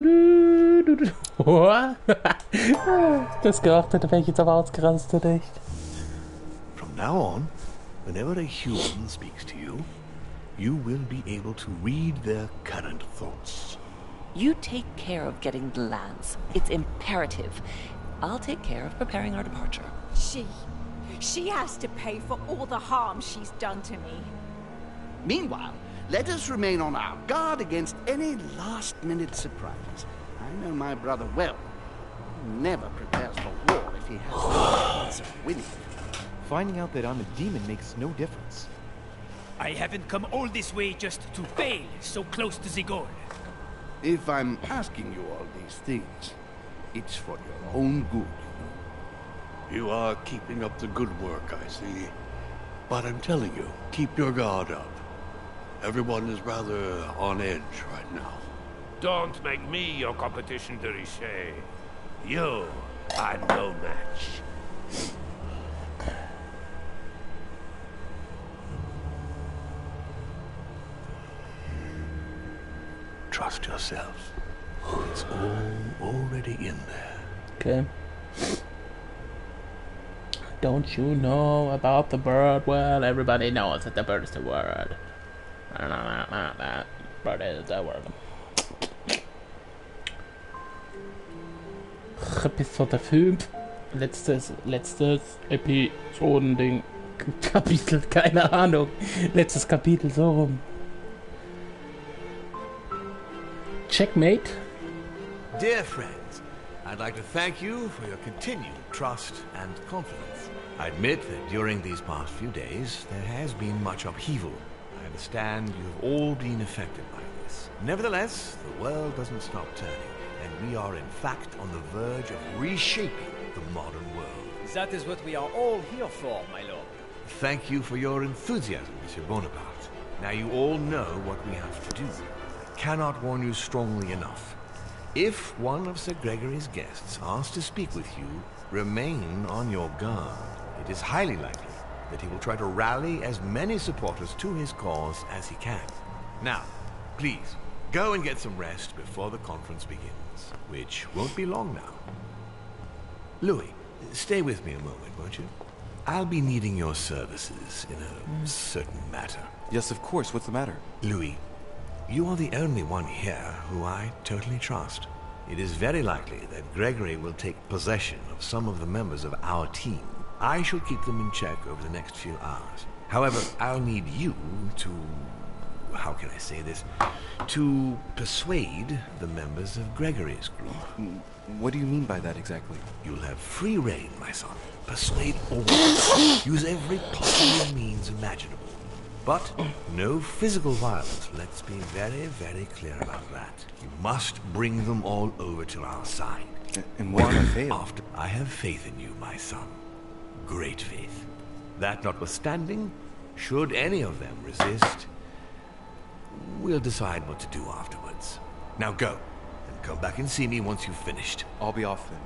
Das geachtet, da wäre ich jetzt aber ausgerastet, echt. From now on, whenever a human speaks to you, you will be able to read their current thoughts. You take care of getting the lands. It's imperative. I'll take care of preparing our departure. She has to pay for all the harm she's done to me. Meanwhile, let us remain on our guard against any last-minute surprises. I know my brother well. He never prepares for war if he has no chance of winning. Finding out that I'm a demon makes no difference. I haven't come all this way just to fail so close to the goal. If I'm asking you all these things, it's for your own good, you know. You are keeping up the good work, I see. But I'm telling you, keep your guard up. Everyone is rather on edge right now. Don't make me your competition, de Richet. You are no match. Trust yourself. It's all already in there. Okay. Don't you know about the bird? Well, everybody knows that the bird is the word. Bird is the word. Episode 5. Letztes Episodending. Kapitel, keine Ahnung. Letztes Kapitel, so rum. Checkmate. Dear friends, I'd like to thank you for your continued trust and confidence. I admit that during these past few days, there has been much upheaval. I understand you've all been affected by this. Nevertheless, the world doesn't stop turning, and we are in fact on the verge of reshaping the modern world. That is what we are all here for, my lord. Thank you for your enthusiasm, Monsieur Bonaparte. Now you all know what we have to do. I cannot warn you strongly enough. If one of Sir Gregory's guests asks to speak with you, remain on your guard. It is highly likely that he will try to rally as many supporters to his cause as he can. Now, please, go and get some rest before the conference begins, which won't be long now. Louis, stay with me a moment, won't you? I'll be needing your services in a certain matter. Yes, of course. What's the matter? Louis, you are the only one here who I totally trust. It is very likely that Gregory will take possession of some of the members of our team. I shall keep them in check over the next few hours. However, I'll need you to... how can I say this? To persuade the members of Gregory's group. What do you mean by that exactly? You'll have free rein, my son. Persuade all. Use every possible means imaginable. But no physical violence. Let's be very, very clear about that. You must bring them all over to our side. And what if I fail? After I have faith in you, my son. Great faith. That notwithstanding, should any of them resist, we'll decide what to do afterwards. Now go, and come back and see me once you've finished. I'll be off then.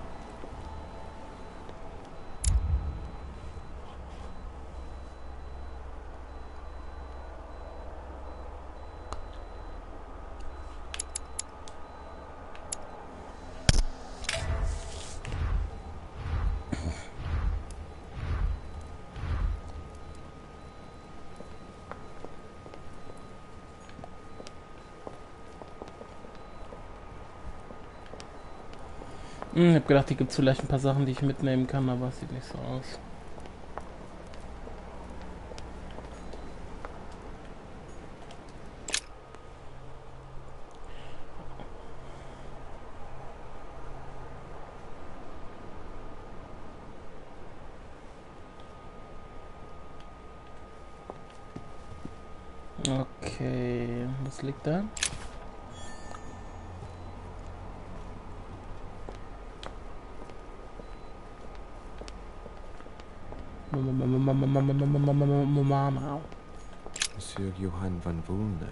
Ich hab gedacht, hier gibt es vielleicht ein paar Sachen, die ich mitnehmen kann, aber es sieht nicht so aus. Okay, was liegt da? Monsieur Johann van Wulne.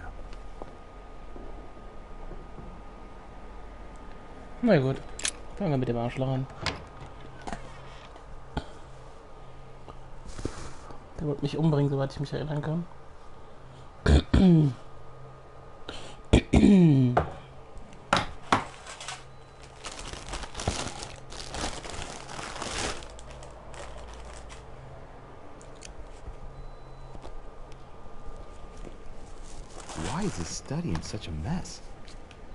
Na gut, fangen wir mit dem Arschloch an. Der wollte mich umbringen, soweit ich mich erinnern kann. Why is this study in such a mess?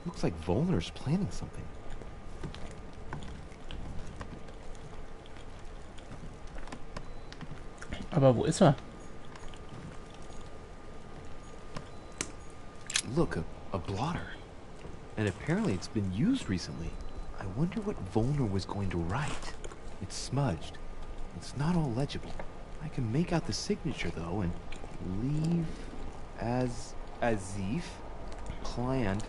Looks like Volner's planning something. Aber wo ist er? Look, a blotter. And apparently it's been used recently. I wonder what Volner was going to write. It's smudged. It's not all legible. I can make out the signature though, and leave as if planned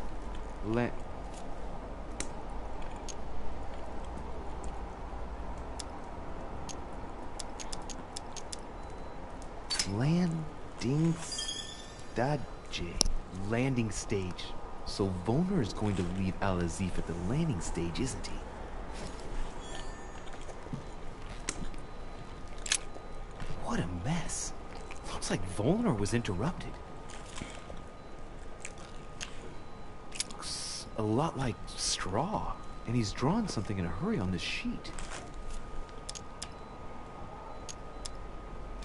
landing stage. So Volner is going to leave Al-Azif at the landing stage, isn't he? What a mess. Looks like Volner was interrupted. Looks a lot like straw, and he's drawn something in a hurry on this sheet.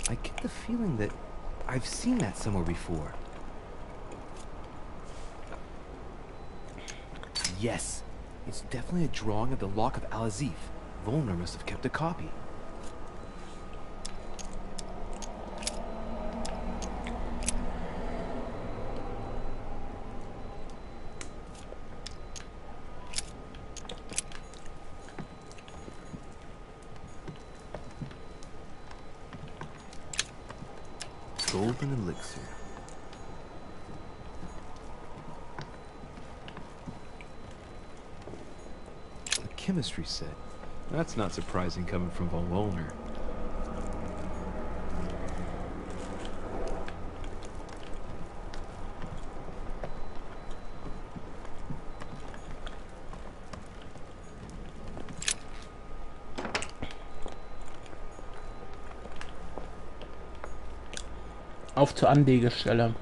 I get the feeling that I've seen that somewhere before. Yes, it's definitely a drawing of the lock of Al-Azif. Volner must have kept a copy. Golden elixir. A chemistry set. That's not surprising coming from von Volner. Auf zur Anlegestelle.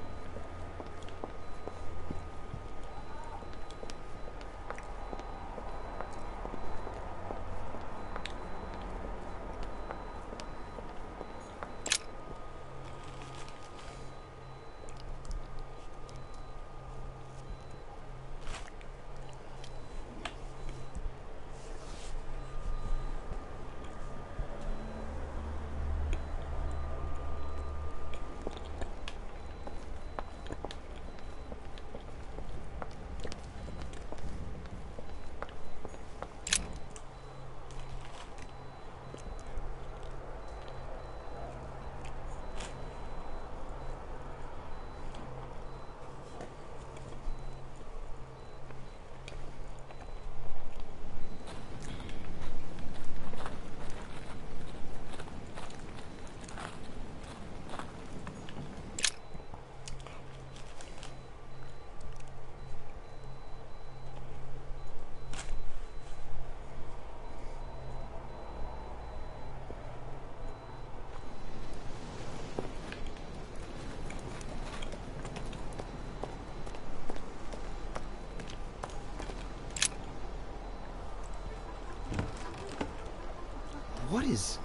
What is...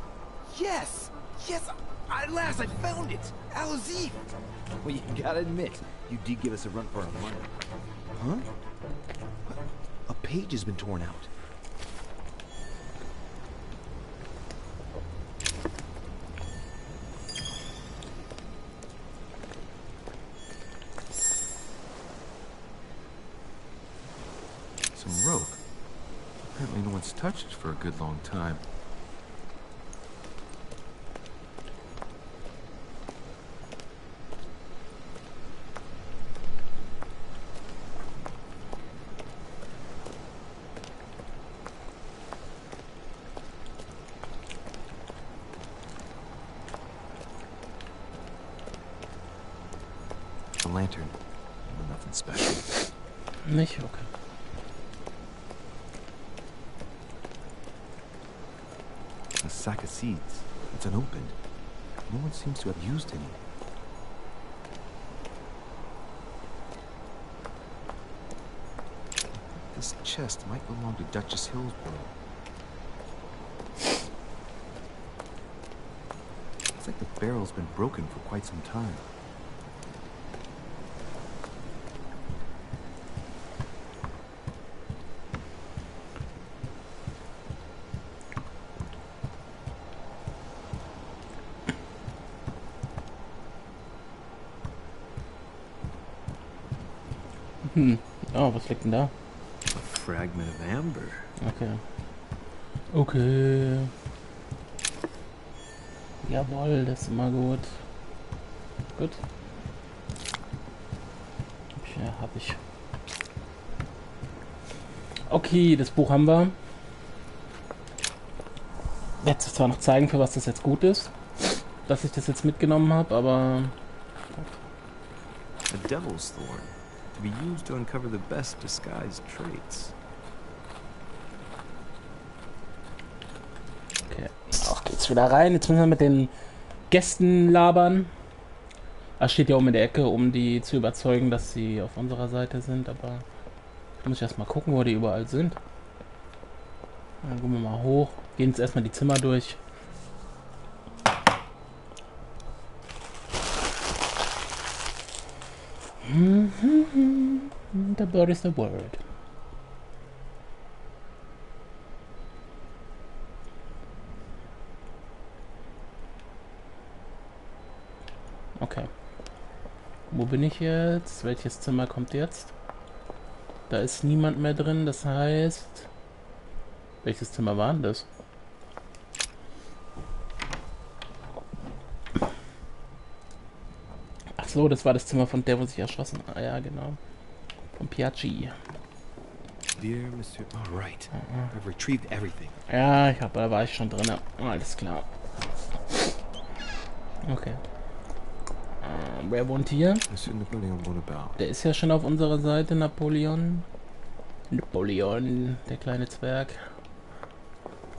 Yes! Yes! At last I found it! Al-Azif! Well, you gotta admit, you did give us a run for our money. Huh? A page has been torn out. Some rope. Apparently no one's touched it for a good long time. A lantern. Nothing special. Nicht? Okay. A sack of seeds. It's unopened. No one seems to have used any. This chest might belong to Duchess Hillsborough. It's like the barrel's been broken for quite some time. Oh, was liegt denn da? A fragment of amber. Okay. Okay. Jawohl, das ist immer gut. Gut. Ja, hab ich. Okay, das Buch haben wir. Jetzt zwar noch zeigen, für was das jetzt gut ist, dass ich das jetzt mitgenommen habe, aber... A devil's thorn. To be used to uncover the best disguised traits. Okay, auch geht's wieder rein. Jetzt müssen wir mit den Gästen labern. Er steht ja oben in der Ecke, um die zu überzeugen, dass sie auf unserer Seite sind, aber da muss ich erstmal gucken, wo die überall sind. Dann gehen wir mal hoch, gehen jetzt erstmal die Zimmer durch. The bird is the word. Okay. Wo bin ich jetzt? Welches Zimmer kommt jetzt? Da ist niemand mehr drin, das heißt... Welches Zimmer war denn das? Ach so, das war das Zimmer von der, wo sich erschossen... Ah ja, genau. Von Piaggi. Dear Monsieur... Oh, right. I've retrieved everything. Ja, da war ich schon drin. Alles klar. Okay. Wer wohnt hier? Monsieur Napoleon Bonaparte. Der ist ja schon auf unserer Seite, Napoleon. Napoleon, der kleine Zwerg.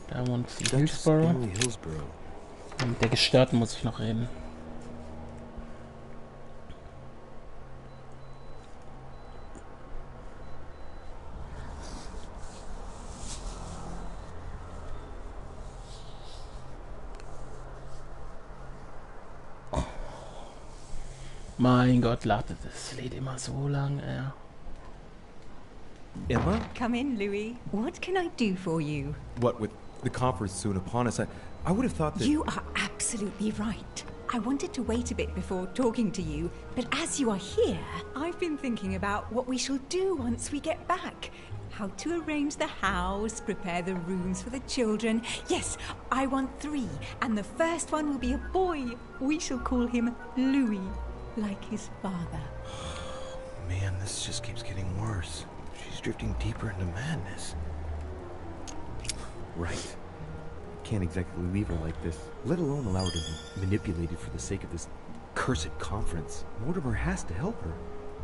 Da wohnt Hillsborough. Mit der Gestörten muss ich noch reden. Mein Gott, ladet das lädt immer so lang, ey. Emma? Come in, Louis. What can I do for you? What with the conference soon upon us, I would have thought that... You are absolutely right. I wanted to wait a bit before talking to you, but as you are here, I've been thinking about what we shall do once we get back. How to arrange the house, prepare the rooms for the children. Yes, I want 3, and the first one will be a boy. We shall call him Louis, like his father. Man, this just keeps getting worse. She's drifting deeper into madness. Right. Can't exactly leave her like this, let alone allow her to be manipulated for the sake of this cursed conference. Mortimer has to help her.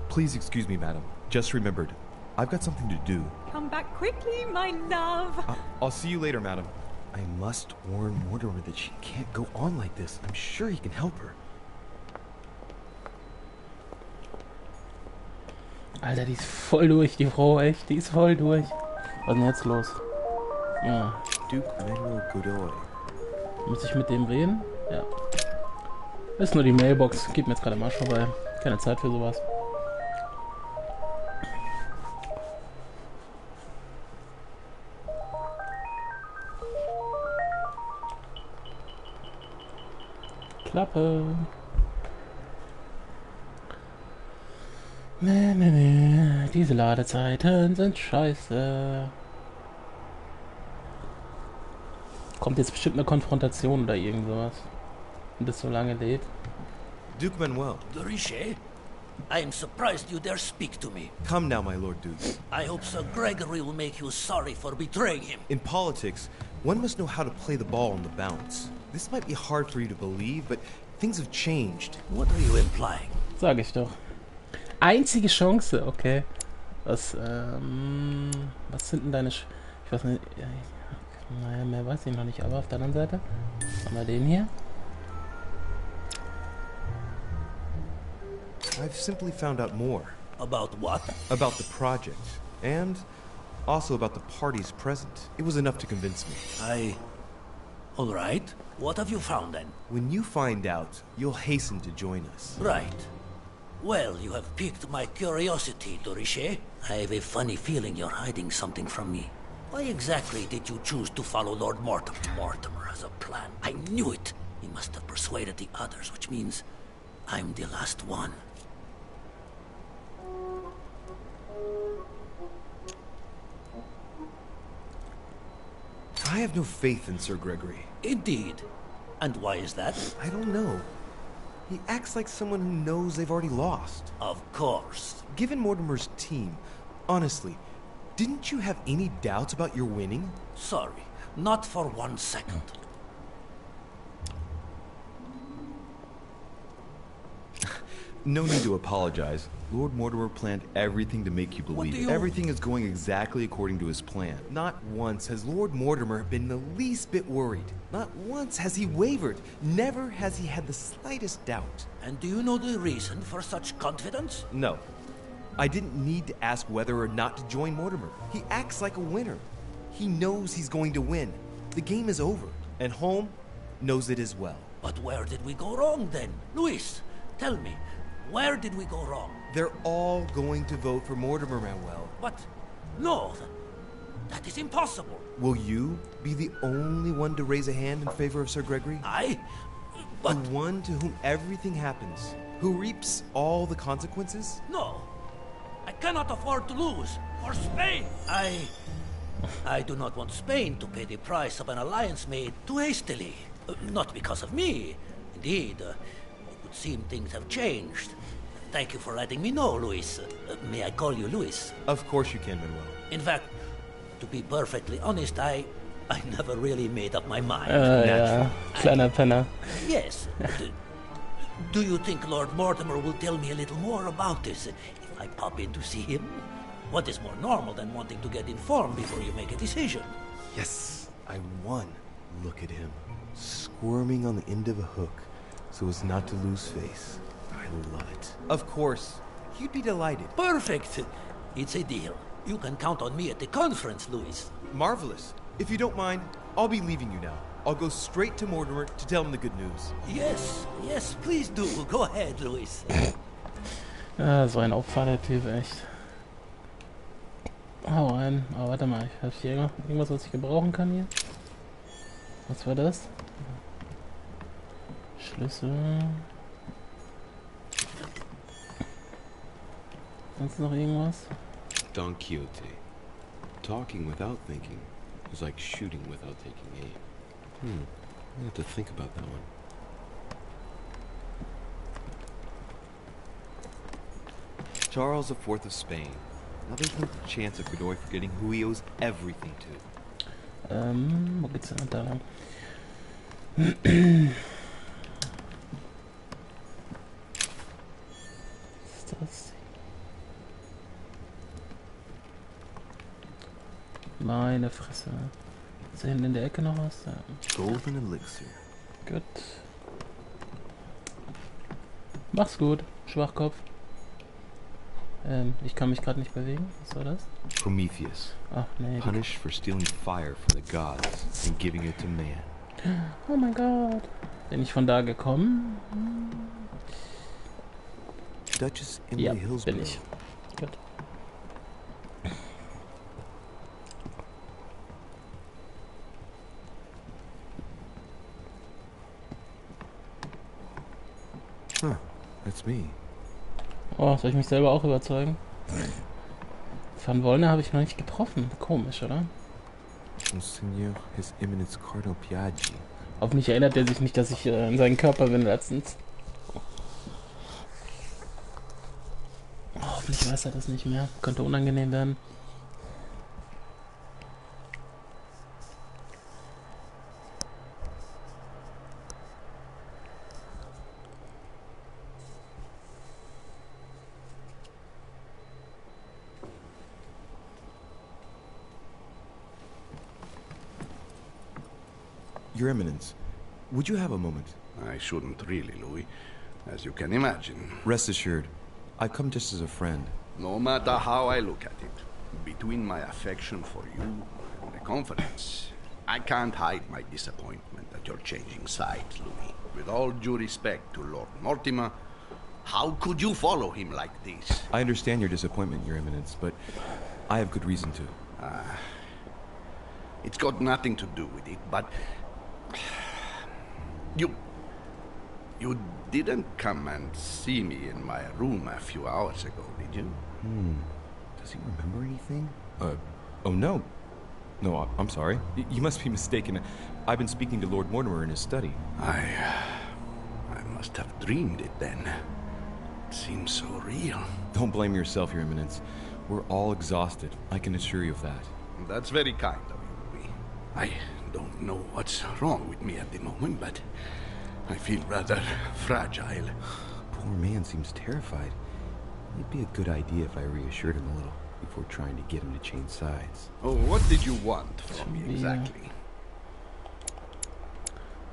Please excuse me, madam. Just remembered. I've got something to do. Come back quickly, my love. I'll see you later, madam. I must warn Mortimer that she can't go on like this. I'm sure he can help her. Alter, die ist voll durch, die Frau, echt. Die ist voll durch. Was ist denn jetzt los? Ja. Duke Manuel Godoy. Muss ich mit dem reden? Ja. Ist nur die Mailbox. Geht mir jetzt gerade am Arsch vorbei. Keine Zeit für sowas. Klappe. Nee. Diese Ladezeiten sind scheiße. Kommt jetzt bestimmt eine Konfrontation oder irgend sowas. Und das so lange lädt. Duke Manuel. The Riche? I am surprised you dare speak to me. Come now, my Lord Duke. I hope Sir Gregory will make you sorry for betraying him. In politics, one must know how to play the ball on the bounce. This might be hard for you to believe, but things have changed. What are you implying? Sag ich doch. Einzige Chance, okay. Was sind denn deine... ich weiß nicht... Naja, mehr weiß ich noch nicht, aber auf der anderen Seite haben wir den hier. I've simply found out more. About what? About the project. And also about the parties present. It was enough to convince me. All right. What have you found then? When you find out, you'll hasten to join us. Right. Well, you have piqued my curiosity, Doriche. I have a funny feeling you're hiding something from me. Why exactly did you choose to follow Lord Mortimer? Mortimer has a plan. I knew it. He must have persuaded the others, which means I'm the last one. I have no faith in Sir Gregory. Indeed. And why is that? I don't know. He acts like someone who knows they've already lost. Of course. Given Mortimer's team, honestly, didn't you have any doubts about your winning? Sorry, not for 1 second. No need to apologize. Lord Mortimer planned everything to make you believe it. Everything is going exactly according to his plan. Not once has Lord Mortimer been the least bit worried. Not once has he wavered. Never has he had the slightest doubt. And do you know the reason for such confidence? No. I didn't need to ask whether or not to join Mortimer. He acts like a winner. He knows he's going to win. The game is over. And Holm knows it as well. But where did we go wrong then? Luis, tell me, where did we go wrong? They're all going to vote for Mortimer, Manuel. But, no, that is impossible. Will you be the only one to raise a hand in favor of Sir Gregory? But the one to whom everything happens, who reaps all the consequences? No, I cannot afford to lose. For Spain! I do not want Spain to pay the price of an alliance made too hastily. Not because of me. Indeed, it would seem things have changed. Thank you for letting me know, Luis. May I call you Luis? Of course you can, Manuel. In fact, to be perfectly honest, I never really made up my mind. Ja, kleiner Penner. Yes. Do you think Lord Mortimer will tell me a little more about this if I pop in to see him? What is more normal than wanting to get informed before you make a decision? Yes, I won. Look at him, squirming on the end of a hook so as not to lose face. I love it. Of course, he'd be delighted. Perfect. It's a deal. You can count on me at the conference, Luis. Marvelous. If you don't mind, I'll be leaving you now. I'll go straight to Mortimer to tell him the good news. Yes, please do. Go ahead, Luis. Ja, so ein Opfer, der Typ, echt. Hau rein. Oh, warte mal, ich hab hier irgendwas, was ich gebrauchen kann hier. Was war das? Schlüssel. Sonst noch irgendwas? Don Quixote. Talking without thinking is like shooting without taking aim. I have to think about that one. Charles IV of Spain. Now there's no chance of Godoy forgetting who he owes everything to. Wo geht's denn da lang? Was ist das? Meine Fresse. Ist da hinten in der Ecke noch was? Ja. Golden Elixir. Gut. Mach's gut, Schwachkopf. Ich kann mich gerade nicht bewegen. Was war das? Prometheus. Ach nee. Punished for stealing fire from the gods and giving it to man. Oh mein Gott. Bin ich von da gekommen? Duchess Emily Ja, Hillsborough. bin ich. Gut. Huh, that's me. Oh, soll ich mich selber auch überzeugen? Van Wollner habe ich noch nicht getroffen. Komisch, oder? Monsignor, His Eminence Cardinal Piaggi. Auf mich erinnert er sich nicht, dass ich in seinen Körper bin letztens. Oh, hoffentlich weiß er das nicht mehr. Könnte unangenehm werden. Your Eminence, would you have a moment? I shouldn't really, Louis, as you can imagine. Rest assured, I've come just as a friend. No matter how I look at it, between my affection for you and the conference, I can't hide my disappointment at your changing sides, Louis. With all due respect to Lord Mortimer, how could you follow him like this? I understand your disappointment, Your Eminence, but I have good reason to. It's got nothing to do with it, but... You didn't come and see me in my room a few hours ago, did you? Does he remember anything? Oh no. No, I'm sorry. You must be mistaken. I've been speaking to Lord Mortimer in his study. I must have dreamed it then. It seems so real. Don't blame yourself, Your Eminence. We're all exhausted. I can assure you of that. That's very kind of you, Louis. I don't know what's wrong with me at the moment, but I feel rather fragile. Poor man seems terrified. It'd be a good idea if I reassured him a little before trying to get him to change sides. Oh, what did you want from me exactly?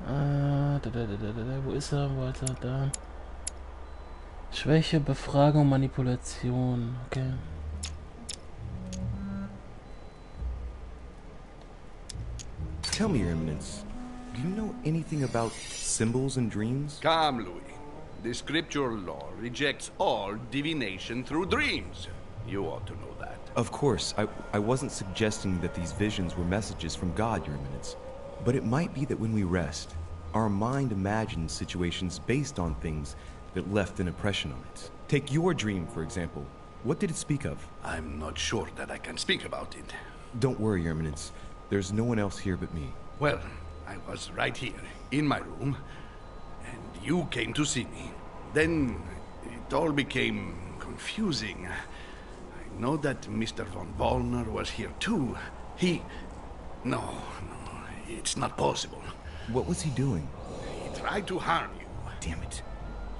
Wo ist er? Wo ist er? Da. Schwäche, Befragung, Manipulation. Okay. Tell me, Your Eminence, do you know anything about symbols and dreams? Come, Louis. The scriptural law rejects all divination through dreams. You ought to know that. Of course, I wasn't suggesting that these visions were messages from God, Your Eminence. But it might be that when we rest, our mind imagines situations based on things that left an impression on it. Take your dream, for example. What did it speak of? I'm not sure that I can speak about it. Don't worry, Your Eminence. There's no one else here but me. Well, I was right here, in my room, and you came to see me. Then it all became confusing. I know that Mr. von Wollner was here too. No, it's not possible. What was he doing? He tried to harm you. Damn it.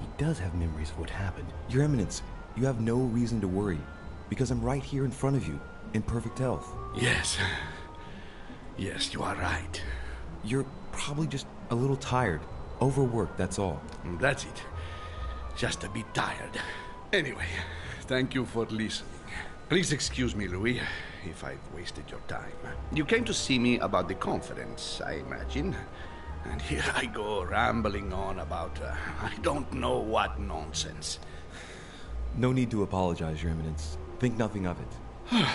He does have memories of what happened. Your Eminence, you have no reason to worry, because I'm right here in front of you, in perfect health. Yes. Yes, you are right. You're probably just a little tired. Overworked, that's all. That's it. Just a bit tired. Anyway, thank you for listening. Please excuse me, Louis, if I've wasted your time. You came to see me about the conference, I imagine. And here I go rambling on about I don't know what nonsense. No need to apologize, Your Eminence. Think nothing of it.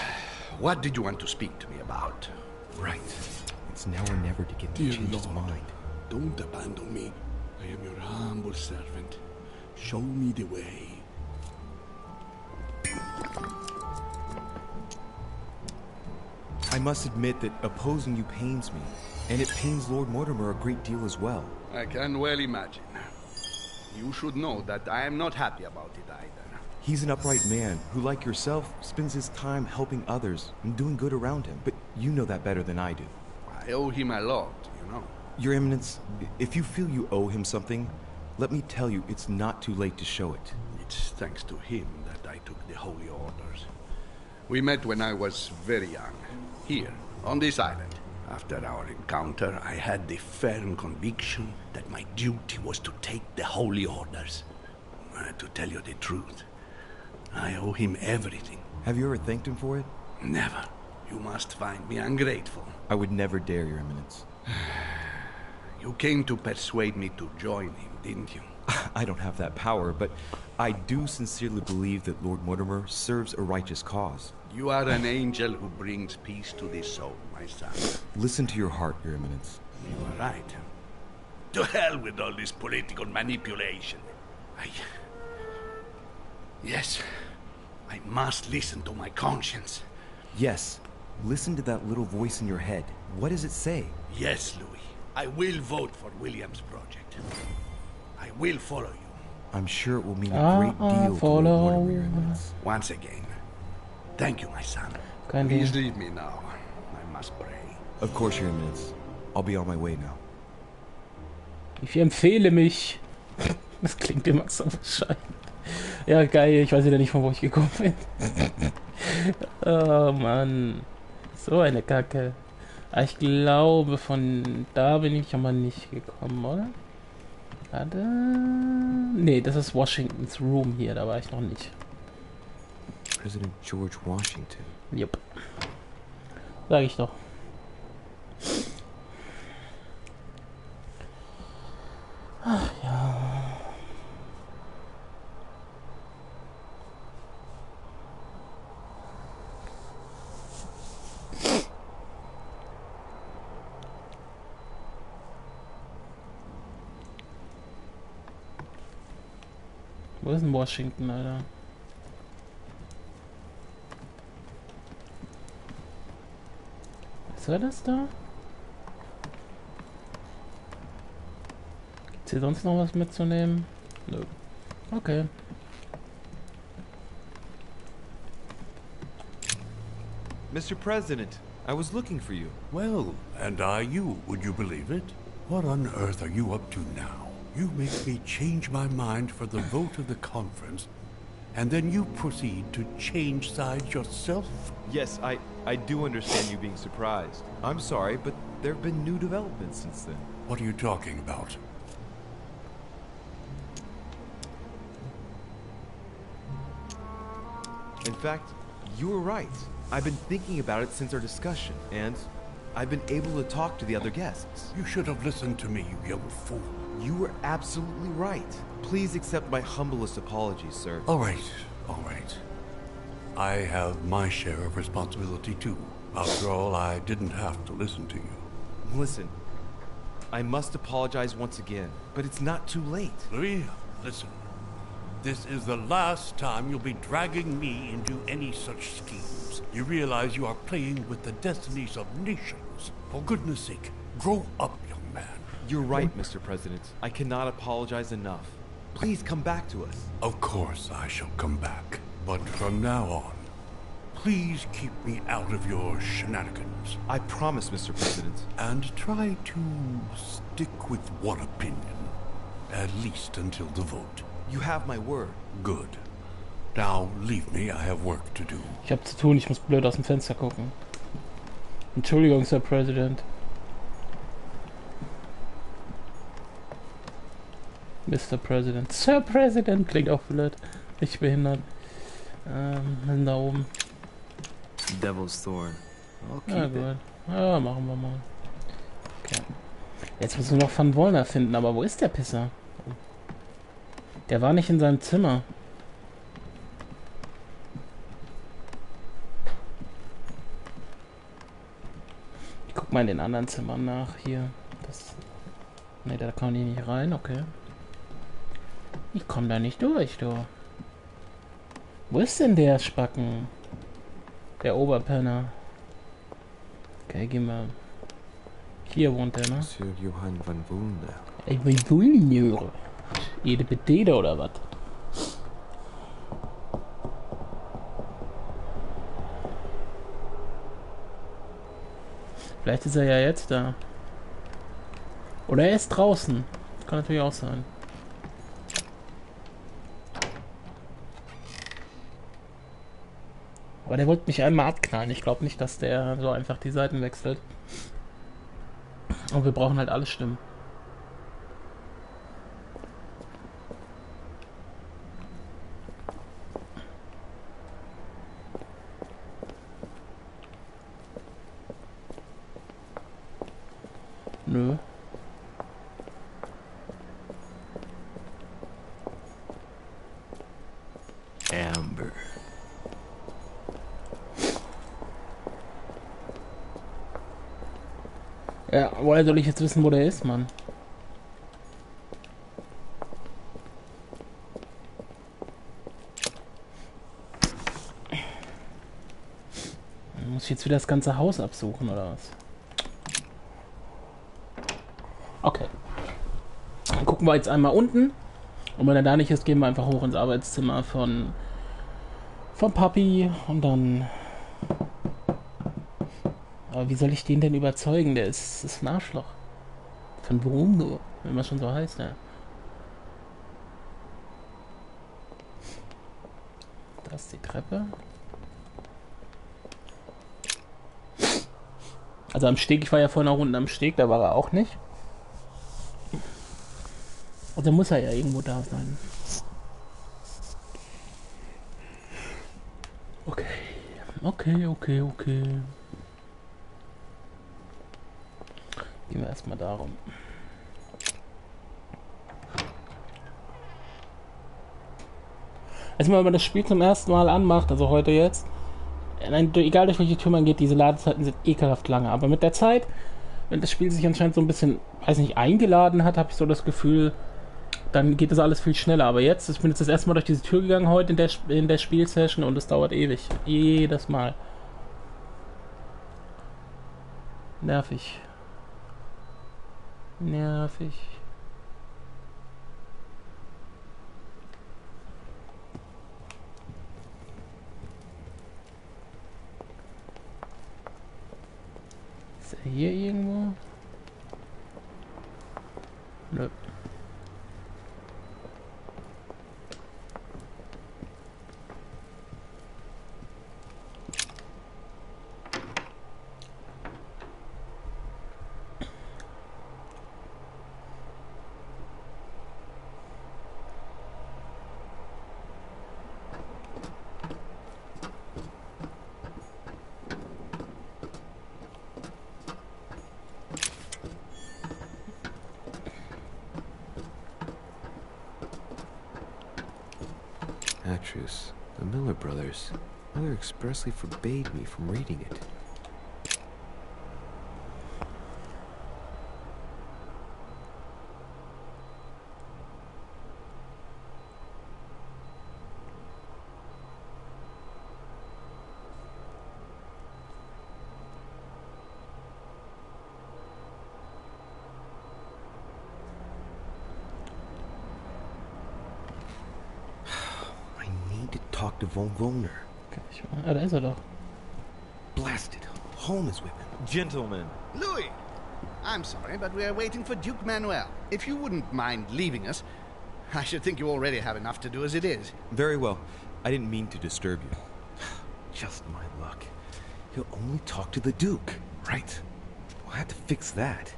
What did you want to speak to me about? Right. It's now or never to get him to change his mind. Don't abandon me. I am your humble servant. Show me the way. I must admit that opposing you pains me, and it pains Lord Mortimer a great deal as well. I can well imagine. You should know that I am not happy about it either. He's an upright man who, like yourself, spends his time helping others and doing good around him. But you know that better than I do. I owe him a lot, you know. Your Eminence, if you feel you owe him something, let me tell you it's not too late to show it. It's thanks to him that I took the Holy Orders. We met when I was very young, here, on this island. After our encounter, I had the firm conviction that my duty was to take the Holy Orders. To tell you the truth, I owe him everything. Have you ever thanked him for it? Never. You must find me ungrateful. I would never dare, Your Eminence. You came to persuade me to join him, didn't you? I don't have that power, but I do sincerely believe that Lord Mortimer serves a righteous cause. You are an angel who brings peace to the soul, my son. Listen to your heart, Your Eminence. You are right. To hell with all this political manipulation. Yes, I must listen to my conscience. Yes, listen to that little voice in your head. What does it say? Yes, Louis. I will vote for William's project. I will follow you. I'm sure it will mean a great deal to Lord Mortimer, Your Eminence. Once again, thank you, my son. Kein Please Ding. leave me now. I must pray. Of course, Your Eminence. I'll be on my way now. Ich empfehle mich. Das klingt immer so bescheiden. Ja, geil. Ich weiß wieder nicht, von wo ich gekommen bin. Oh, Mann. So eine Kacke. Aber ich glaube, von da bin ich aber nicht gekommen, oder? Warte. Nee, das ist Washingtons Room hier. Da war ich noch nicht. President George Washington. Jupp. Sag ich doch. Ach ja. Wo ist denn Washington, Alter? Gibt's alles da? Gibt's hier sonst noch was mitzunehmen? Nö. Okay. Mr. President, I was looking for you. Well, and are you, would you believe it? What on earth are you up to now? You make me change my mind for the vote of the conference, and then you proceed to change sides yourself? Yes, I do understand you being surprised. I'm sorry, but there have been new developments since then. What are you talking about? In fact, you were right. I've been thinking about it since our discussion, and I've been able to talk to the other guests. You should have listened to me, you young fool. You were absolutely right. Please accept my humblest apologies, sir. All right, all right. I have my share of responsibility too. After all, I didn't have to listen to you. Listen, I must apologize once again, but it's not too late. Louis, listen. This is the last time you'll be dragging me into any such schemes. You realize you are playing with the destinies of nations. For goodness sake, grow up, young man. You're right, Mr. President. I cannot apologize enough. Please come back to us. Of course I shall come back. But from now on, please keep me out of your shenanigans. I promise, Mr. President. And try to stick with one opinion. At least until the vote. You have my word. Good. Now leave me, I have work to do. Ich hab zu tun, ich muss blöd aus dem Fenster gucken. Entschuldigung, Sir President. Mr. President. Sir President klingt auch blöd. Ich behindert. Da oben. Devil's Thorn. Ja, gut. Ja, machen wir mal. Okay. Jetzt müssen wir noch Van Wollner finden, aber wo ist der Pisser? Der war nicht in seinem Zimmer. Ich guck mal in den anderen Zimmern nach. Hier. Ne, da kann ich nicht rein. Okay. Ich komme da nicht durch, du. Wo ist denn der Spacken? Der Oberpenner. Okay, gehen wir. Hier wohnt der, ne? Monsieur Johann van Wollner. Ey, wie Wollner? Jede Betete oder was? Vielleicht ist er ja jetzt da. Oder er ist draußen. Das kann natürlich auch sein. Aber der wollte mich einmal abknallen. Ich glaube nicht, dass der so einfach die Seiten wechselt. Und wir brauchen halt alle Stimmen. Nö. Amber. Ja, woher soll ich jetzt wissen, wo der ist, Mann? Muss ich jetzt wieder das ganze Haus absuchen, oder was? Okay. Dann gucken wir jetzt einmal unten. Und wenn er da nicht ist, gehen wir einfach hoch ins Arbeitszimmer von Papi. Und dann... Aber wie soll ich den denn überzeugen? Der ist ein Arschloch. Von warum nur? Wenn man schon so heißt, ja. Da ist die Treppe. Also am Steg, ich war ja vorhin auch unten am Steg, da war er auch nicht. Und dann muss er ja irgendwo da sein. Okay. Gehen wir erstmal darum. Erstmal, wenn man das Spiel zum ersten Mal anmacht, also heute jetzt, egal durch welche Tür man geht, diese Ladezeiten sind ekelhaft lange. Aber mit der Zeit, wenn das Spiel sich anscheinend so ein bisschen, weiß nicht, eingeladen hat, habe ich so das Gefühl, dann geht das alles viel schneller. Aber jetzt, ich bin jetzt das erste Mal durch diese Tür gegangen heute in der Spielsession und es dauert ewig. Jedes Mal. Nervig. Nervig. Ist er hier irgendwo? Nö. Actress, the Miller brothers. Mother expressly forbade me from reading it. Talk to Von Wohner. Ah, da ist er doch. Blasted. Home is with him. Gentlemen. Louis! I'm sorry, but we're waiting for Duke Manuel. If you wouldn't mind leaving us, I should think you already have enough to do as it is. Very well. I didn't mean to disturb you. Just my luck. He'll only talk to the Duke. Right. We'll have to fix that.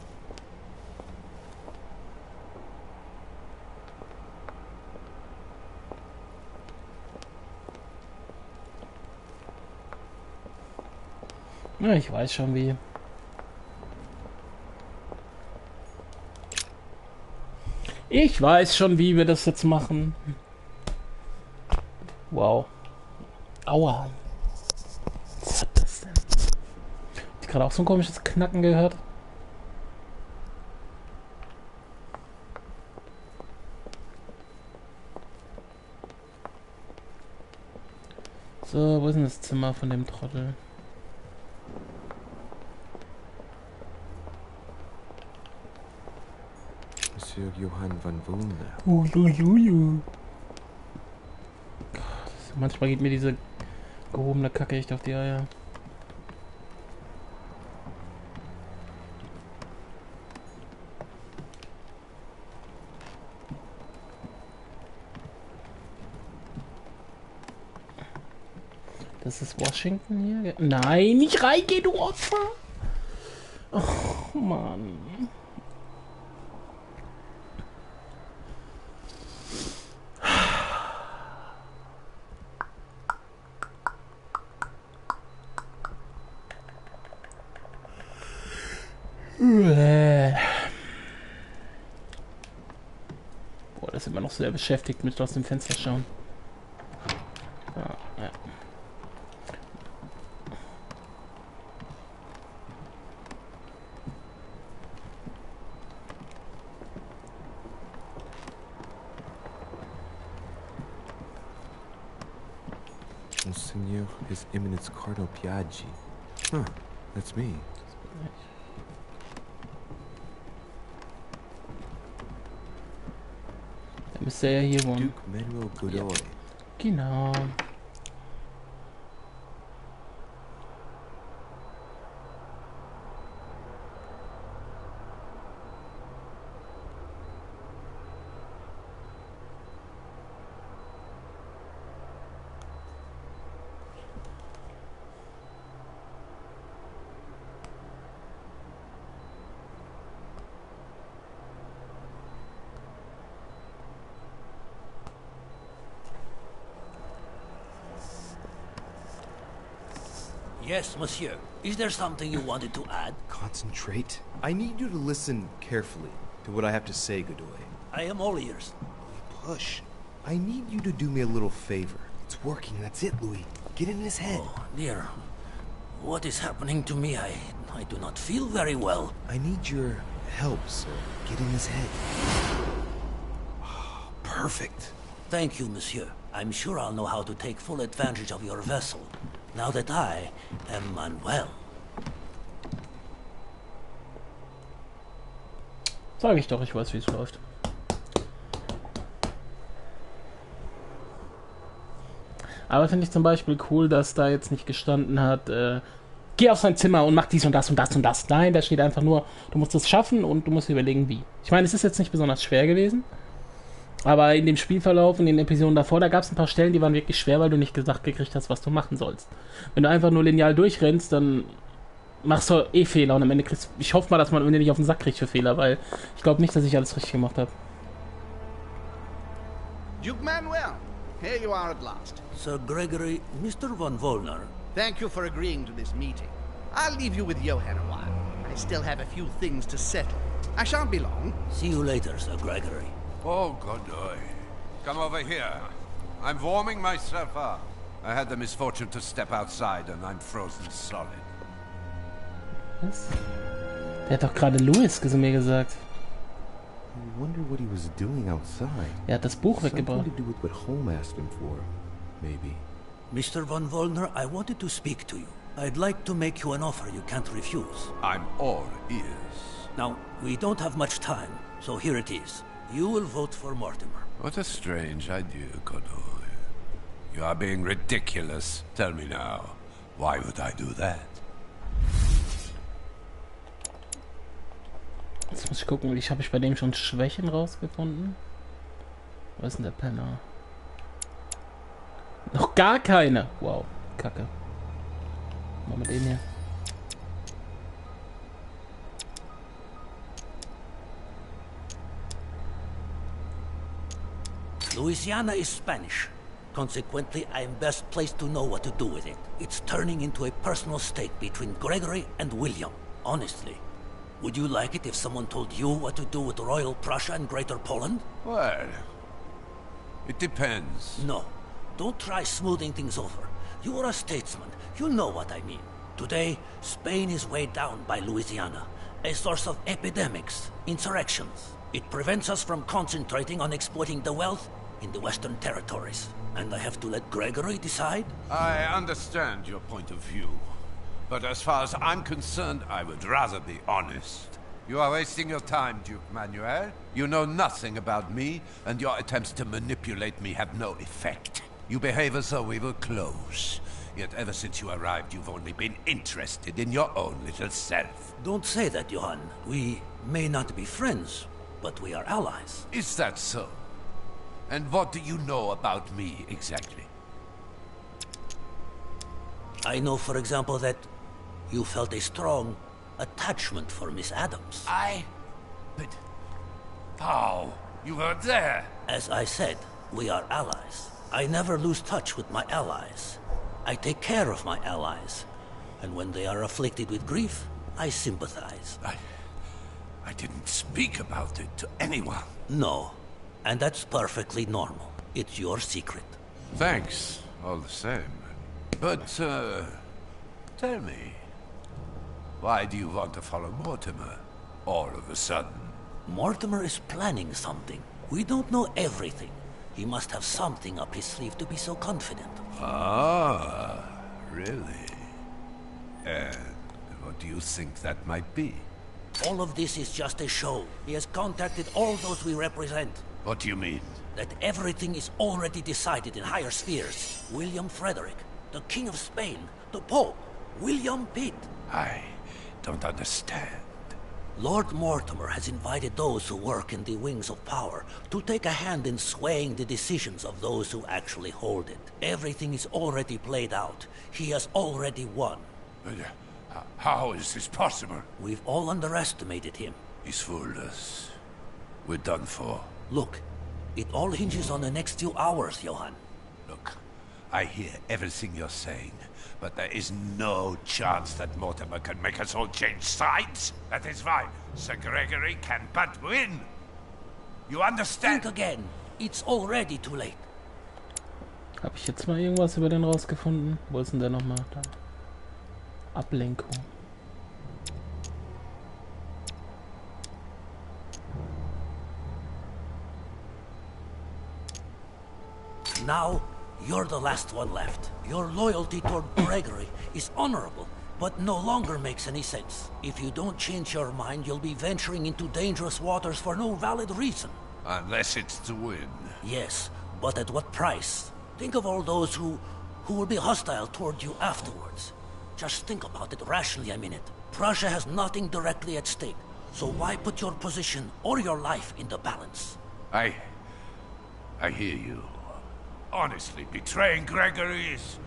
Ja, ich weiß schon wie. Ich weiß schon, wie wir das jetzt machen. Wow. Aua. Was hat das denn? Hab ich gerade auch so ein komisches Knacken gehört? So, wo ist denn das Zimmer von dem Trottel? Johann von Wunder. Manchmal geht mir diese gehobene Kacke echt auf die Eier. Das ist Washington hier? Nein, nicht reingehen, du Opfer! Oh Mann. Boah, das ist immer noch sehr beschäftigt mit aus dem Fenster schauen. Ja. Monsignor, His Eminence Cardinal Piaggi. Huh, that's me. Da müsste er ja hier wohnen. Duke Manuel Godoy. Ja. Genau. Yes, monsieur. Is there something you wanted to add? Concentrate. I need you to listen carefully to what I have to say, Godoy. I am all ears. Push. I need you to do me a little favor. It's working, that's it, Louis. Get in his head. Oh, dear. What is happening to me? I do not feel very well. I need your help, sir. Get in his head. Oh, perfect. Thank you, monsieur. I'm sure I'll know how to take full advantage of your vessel, now that I am unwell. Sag ich doch, ich weiß, wie es läuft. Aber finde ich zum Beispiel cool, dass da jetzt nicht gestanden hat, geh auf sein Zimmer und mach dies und das und das und das. Nein, da steht einfach nur, du musst es schaffen und du musst überlegen, wie. Ich meine, es ist jetzt nicht besonders schwer gewesen, aber in dem Spielverlauf, in den Episoden davor, da gab es ein paar Stellen, die waren wirklich schwer, weil du nicht gesagt gekriegt hast, was du machen sollst. Wenn du einfach nur lineal durchrennst, dann machst du eh Fehler und am Ende kriegst ich hoffe mal, dass man irgendwie nicht auf den Sack kriegt für Fehler, weil ich glaube nicht, dass ich alles richtig gemacht habe. Duke Manuel, here you are at last. Sir Gregory, Mr. von Wollner. Thank you for agreeing to this meeting. I'll leave you with Johann a while. I still have a few things to settle. I shan't be long. See you later, Sir Gregory. Oh, Godoy. Come over here. I'm warming myself up. I had the misfortune to step outside and I'm frozen solid. Was? Der hat doch gerade Louis mir gesagt. I wonder what he was doing outside. Er hat das Buch weggebracht. Something to do with what Holm asked him for, maybe. Mr. von Wollner, I wanted to speak to you. I'd like to make you an offer you can't refuse. I'm all ears. Now, we don't have much time, so here it is. You will vote for Mortimer. What a strange idea, Godoy. You are being ridiculous. Tell me now, why would I do that? Jetzt muss ich gucken, habe ich bei dem schon Schwächen rausgefunden? Wo ist denn der Penner? Noch gar keine! Wow, Kacke. Mal mit dem hier. Louisiana is Spanish. Consequently, I am best placed to know what to do with it. It's turning into a personal stake between Gregory and William. Honestly. Would you like it if someone told you what to do with Royal Prussia and Greater Poland? Well, it depends. No. Don't try smoothing things over. You are a statesman. You know what I mean. Today, Spain is weighed down by Louisiana, a source of epidemics, insurrections. It prevents us from concentrating on exploiting the wealth in the Western territories. And I have to let Gregory decide? I understand your point of view. But as far as I'm concerned, I would rather be honest. You are wasting your time, Duke Manuel. You know nothing about me, and your attempts to manipulate me have no effect. You behave as though we were close. Yet ever since you arrived, you've only been interested in your own little self. Don't say that, Johann. We may not be friends, but we are allies. Is that so? And what do you know about me, exactly? I know, for example, that you felt a strong attachment for Miss Adams. But how? You were there. As I said, we are allies. I never lose touch with my allies. I take care of my allies. And when they are afflicted with grief, I sympathize. I didn't speak about it to anyone. No. And that's perfectly normal. It's your secret. Thanks, all the same. But, tell me, why do you want to follow Mortimer all of a sudden? Mortimer is planning something. We don't know everything. He must have something up his sleeve to be so confident. Ah, really? And what do you think that might be? All of this is just a show. He has contacted all those we represent. What do you mean? That everything is already decided in higher spheres. William Frederick, the King of Spain, the Pope, William Pitt. I don't understand. Lord Mortimer has invited those who work in the wings of power to take a hand in swaying the decisions of those who actually hold it. Everything is already played out. He has already won. How is this possible? We've all underestimated him. He's fooled us. We're done for. Look, it all hinges on the next few hours, Johann. Look, I hear everything you're saying, but there is no chance that Mortimer can make us all change sides. That is why Sir Gregory can but win. You understand? Think again. It's already too late. Habe ich jetzt mal irgendwas über den rausgefunden? Wo ist denn der nochmal? Da. Ablenkung. Now, you're the last one left. Your loyalty toward Gregory is honorable, but no longer makes any sense. If you don't change your mind, you'll be venturing into dangerous waters for no valid reason. Unless it's to win. Yes, but at what price? Think of all those who will be hostile toward you afterwards. Just think about it rationally a minute. Prussia has nothing directly at stake, so why put your position or your life in the balance? I hear you. Honestly, betraying Gregory is...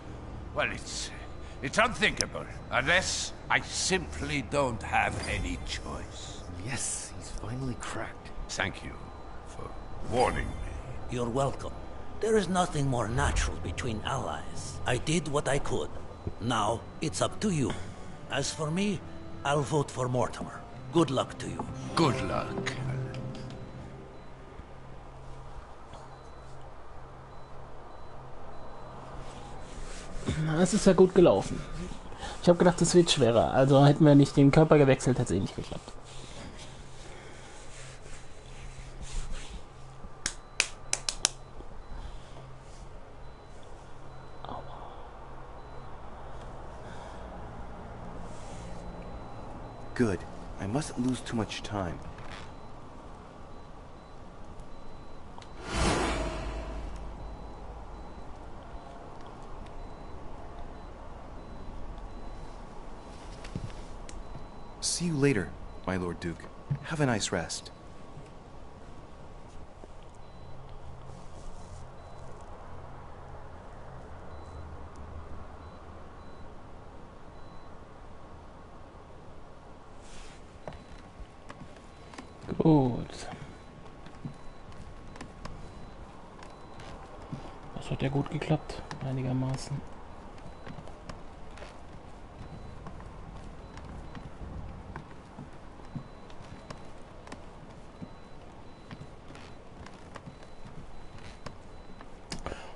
well, it's unthinkable. Unless I simply don't have any choice. Yes, he's finally cracked. Thank you for warning me. You're welcome. There is nothing more natural between allies. I did what I could. Now, it's up to you. As for me, I'll vote for Mortimer. Good luck to you. Good luck. Es ist ja gut gelaufen. Ich habe gedacht, es wird schwerer. Also hätten wir nicht den Körper gewechselt, hätte es eh nicht geklappt. Good. I mustn't lose too much time. See you later, my Lord Duke. Have a nice rest. Gut. Das hat ja gut geklappt, einigermaßen.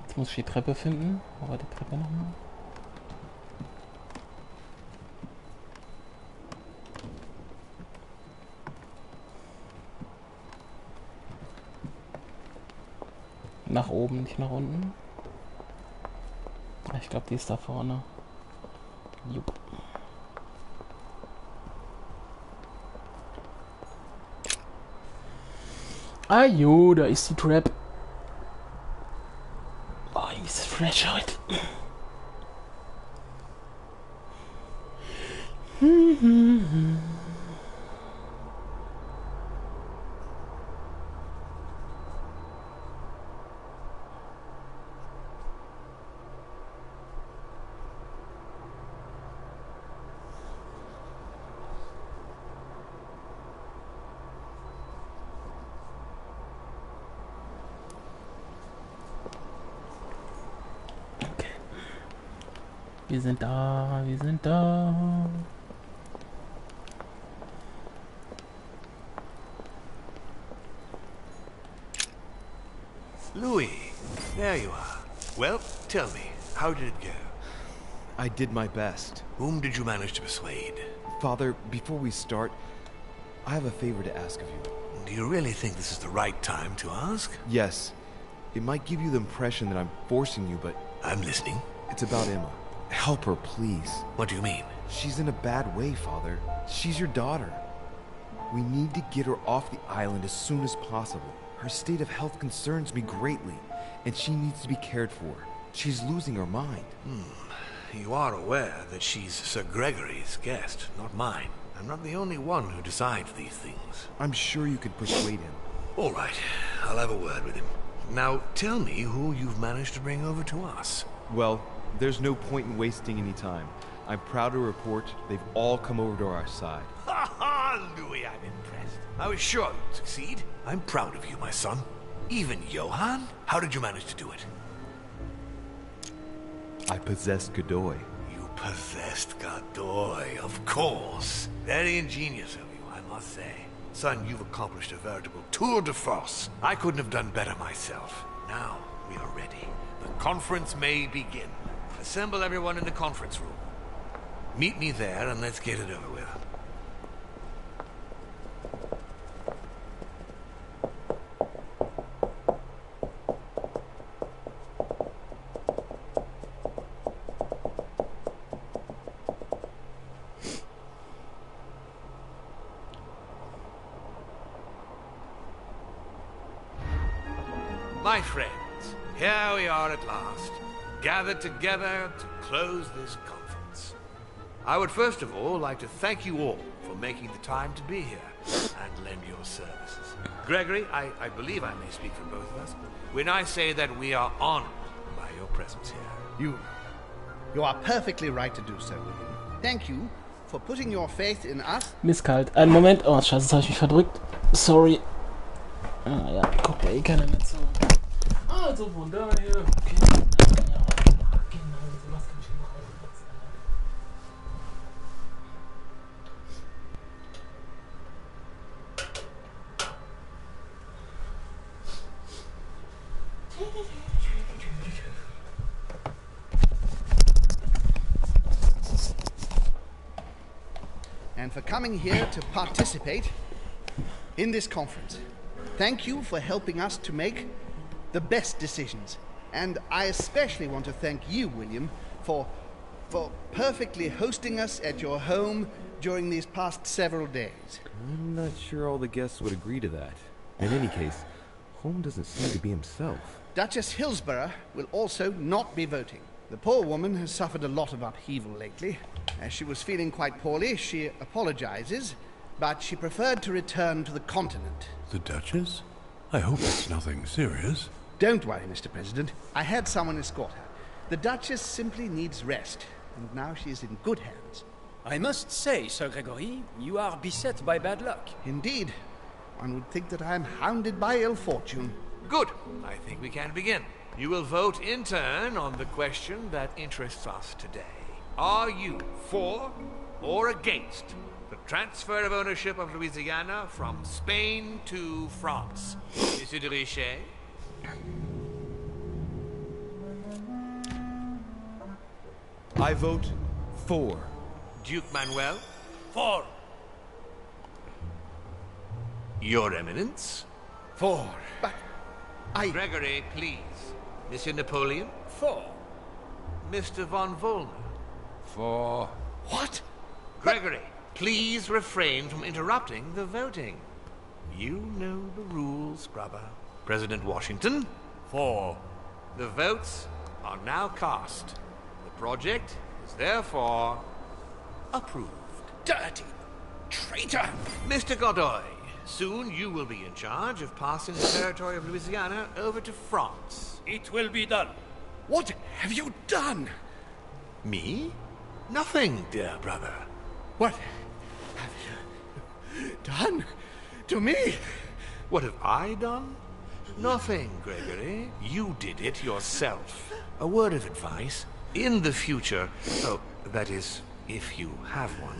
Jetzt muss ich die Treppe finden. Wo war die Treppe nochmal? Nach oben, nicht nach unten. Ich glaube, die ist da vorne. Jupp. Ah jo, da ist die Trap. Oh, die ist fresh heute. Wir sind da, wir sind da. Louis, there you are. Well, tell me, how did it go? I did my best. Whom did you manage to persuade? Father, before we start, I have a favor to ask of you. Do you really think this is the right time to ask? Yes. It might give you the impression that I'm forcing you, but... I'm listening. It's about Emma. Help her, please. What do you mean? She's in a bad way, Father. She's your daughter. We need to get her off the island as soon as possible. Her state of health concerns me greatly, and she needs to be cared for. She's losing her mind. You are aware that she's Sir Gregory's guest, not mine. I'm not the only one who decides these things. I'm sure you could persuade him. All right, I'll have a word with him. Now, tell me who you've managed to bring over to us. Well, there's no point in wasting any time. I'm proud to report they've all come over to our side. Ha ha, Louis, I'm impressed. I was sure you'd succeed. I'm proud of you, my son. Even Johann? How did you manage to do it? I possessed Godoy. You possessed Godoy, of course. Very ingenious of you, I must say. Son, you've accomplished a veritable tour de force. I couldn't have done better myself. Now, we are ready. The conference may begin. Assemble everyone in the conference room. Meet me there and let's get it over with. My friends, here we are at last, gathered together to close this conference. I would first of all like to thank you all for making the time to be here and lend your services. Gregory, I believe I may speak for both of us when I say that we are honored by your presence here. You are perfectly right to do so, William. Thank you for putting your faith in us. Misskalt. Einen Moment. Oh, scheiße, jetzt habe ich mich verdrückt. Sorry. Ah ja, guckt ja eh keiner mehr zu. Also von daher. Okay. Ja, genau, sowas kann ich noch ausnutzen. And for coming here to participate in this conference. Thank you for helping us to make the best decisions. And I especially want to thank you, William, for perfectly hosting us at your home during these past several days. I'm not sure all the guests would agree to that. In any case, Holm doesn't seem to be himself. Duchess Hillsborough will also not be voting. The poor woman has suffered a lot of upheaval lately. As she was feeling quite poorly, she apologizes, but she preferred to return to the continent. The Duchess? I hope it's nothing serious. Don't worry, Mr. President. I had someone escort her. The Duchess simply needs rest, and now she is in good hands. I must say, Sir Gregory, you are beset by bad luck. Indeed. One would think that I am hounded by ill fortune. Good. I think we can begin. You will vote in turn on the question that interests us today. Are you for or against the transfer of ownership of Louisiana from Spain to France? Monsieur de Richet? I vote for. Duke Manuel? For. Your Eminence? For. But Gregory, please. Monsieur Napoleon? For. Mr. von Volner? For. What? Gregory, please refrain from interrupting the voting. You know the rules, Scrubber. President Washington? For. The votes are now cast. The project is therefore approved. Dirty traitor! Mr. Godoy, soon you will be in charge of passing the territory of Louisiana over to France. It will be done. What have you done? Me? Nothing, dear brother. What have you done to me? What have I done? Nothing, Gregory. You did it yourself. A word of advice. In the future, oh, that is, if you have one,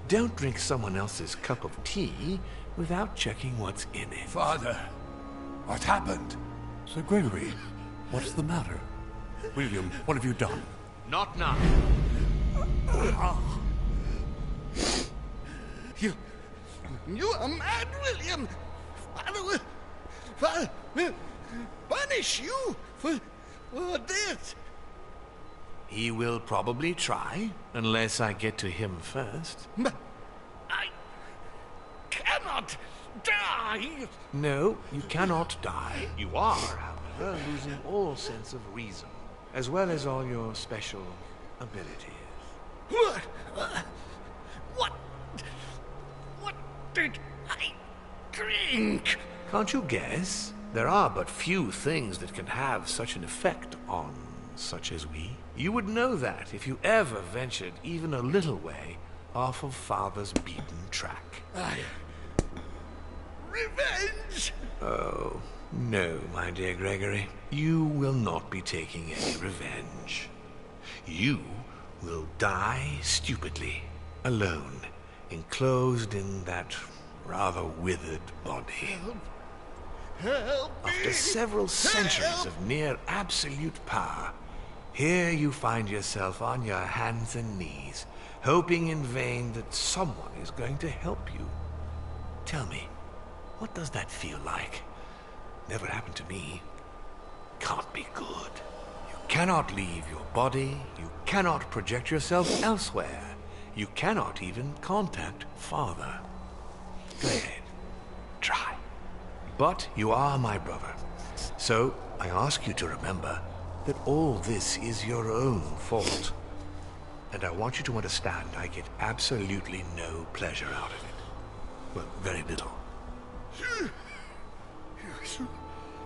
don't drink someone else's cup of tea without checking what's in it. Father, what happened? Sir Gregory, what's the matter? William, what have you done? Not now. You are mad, William. Father will punish you for this. He will probably try, unless I get to him first. But I cannot die. No, you cannot die. You are, however, losing all sense of reason, as well as all your special abilities. What did I drink? Can't you guess? There are but few things that can have such an effect on such as we. You would know that if you ever ventured even a little way off of Father's beaten track. Revenge! Oh, no, my dear Gregory. You will not be taking any revenge. You will die stupidly, alone, enclosed in that rather withered body. Help After several centuries of near absolute power, here you find yourself on your hands and knees, hoping in vain that someone is going to help you. Tell me, what does that feel like? Never happened to me. Can't be good. You cannot leave your body. You cannot project yourself elsewhere. You cannot even contact Father. Go ahead. Try. But you are my brother. So, I ask you to remember that all this is your own fault. And I want you to understand I get absolutely no pleasure out of it. Well, very little.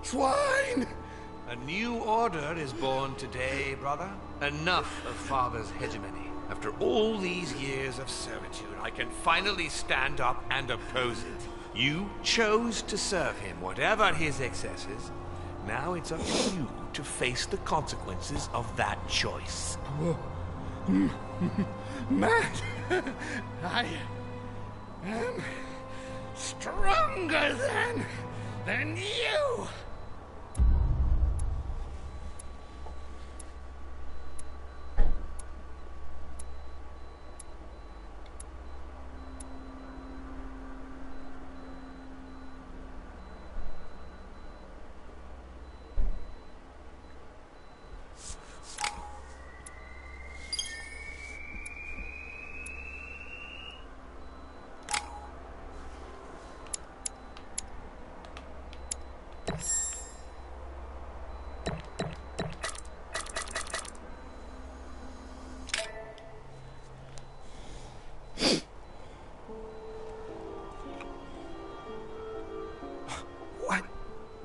Swine! A new order is born today, brother. Enough of Father's hegemony. After all these years of servitude, I can finally stand up and oppose it. You chose to serve him, whatever his excesses. Now it's up to you to face the consequences of that choice. Matt, I am stronger than you.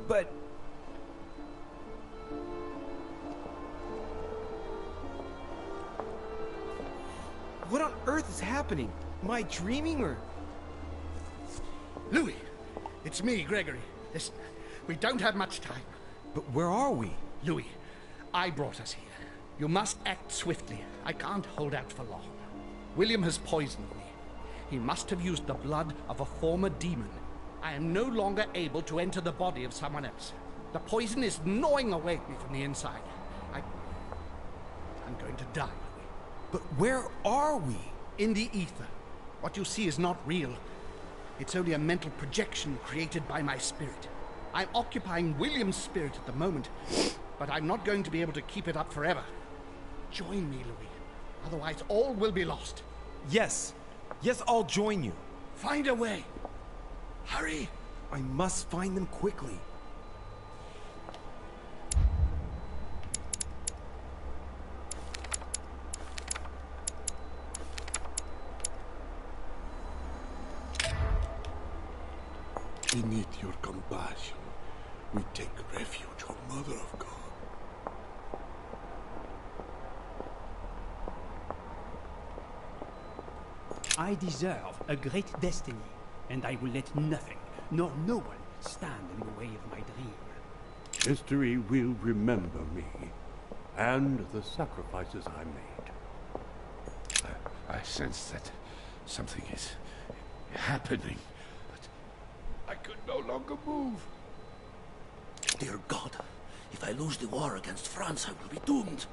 But... what on earth is happening? Am I dreaming or... Louis, it's me, Gregory. Listen, we don't have much time. But where are we? Louis, I brought us here. You must act swiftly. I can't hold out for long. William has poisoned me. He must have used the blood of a former demon. I am no longer able to enter the body of someone else. The poison is gnawing away at me from the inside. I'm going to die, Louis. But where are we? In the ether. What you see is not real. It's only a mental projection created by my spirit. I'm occupying William's spirit at the moment, but I'm not going to be able to keep it up forever. Join me, Louis. Otherwise, all will be lost. Yes. Yes, I'll join you. Find a way. Hurry! I must find them quickly. Beneath your compassion, we take refuge, O Mother of God. I deserve a great destiny, and I will let nothing, nor no one, stand in the way of my dream. History will remember me, and the sacrifices I made. I sense that something is happening, but I could no longer move. Dear God, if I lose the war against France, I will be doomed.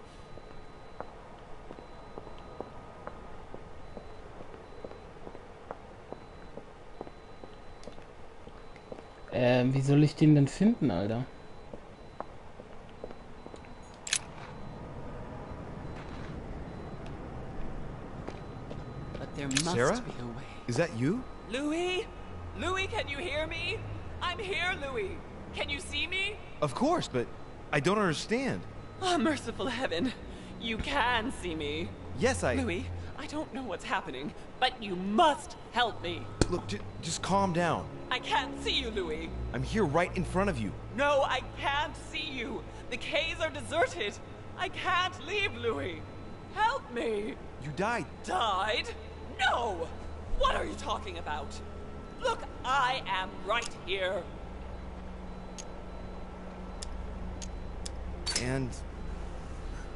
Wie soll ich den denn finden, Alter? But there must Sarah? be a way. Is that you? Louis? Louis, can you hear me? I'm here, Louis. Can you see me? Of course, but I don't understand. Oh, merciful heaven. You can see me. Yes, Louis, I don't know what's happening, but you must help me. Look, just calm down. I can't see you, Louis. I'm here right in front of you. No, I can't see you. The caves are deserted. I can't leave, Louis. Help me. You died. Died? No! What are you talking about? Look, I am right here. And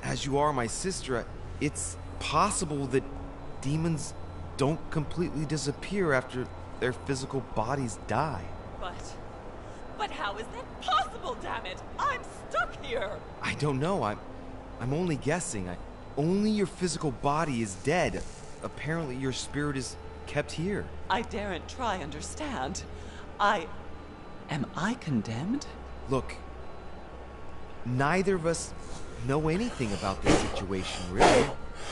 as you are my sister, it's possible that demons don't completely disappear after their physical bodies die. But how is that possible, damn it? I'm stuck here. I don't know. I'm only guessing. Only your physical body is dead. Apparently your spirit is kept here. I daren't try understand. Am I condemned? Look, neither of us know anything about this situation, really.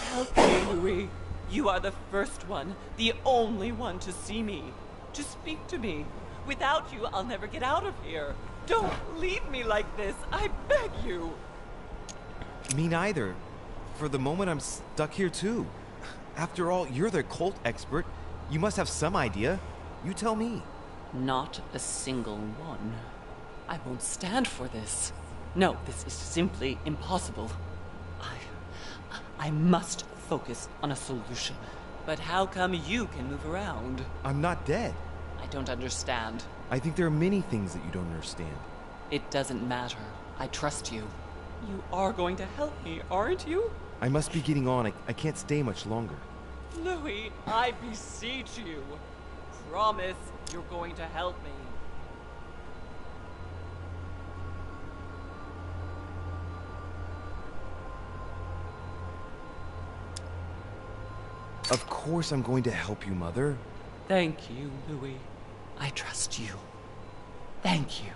Help me, Louis. You are the first one, the only one to see me, to speak to me. Without you, I'll never get out of here. Don't leave me like this. I beg you. Me neither. For the moment, I'm stuck here too. After all, you're the cult expert. You must have some idea. You tell me. Not a single one. I won't stand for this. No, this is simply impossible. I must focus on a solution. But how come you can move around? I'm not dead. I don't understand. I think there are many things that you don't understand. It doesn't matter. I trust you. You are going to help me, aren't you? I must be getting on. I can't stay much longer. Louis, I beseech you. Promise you're going to help me. Of course I'm going to help you, Mother. Thank you, Louis. I trust you. Thank you.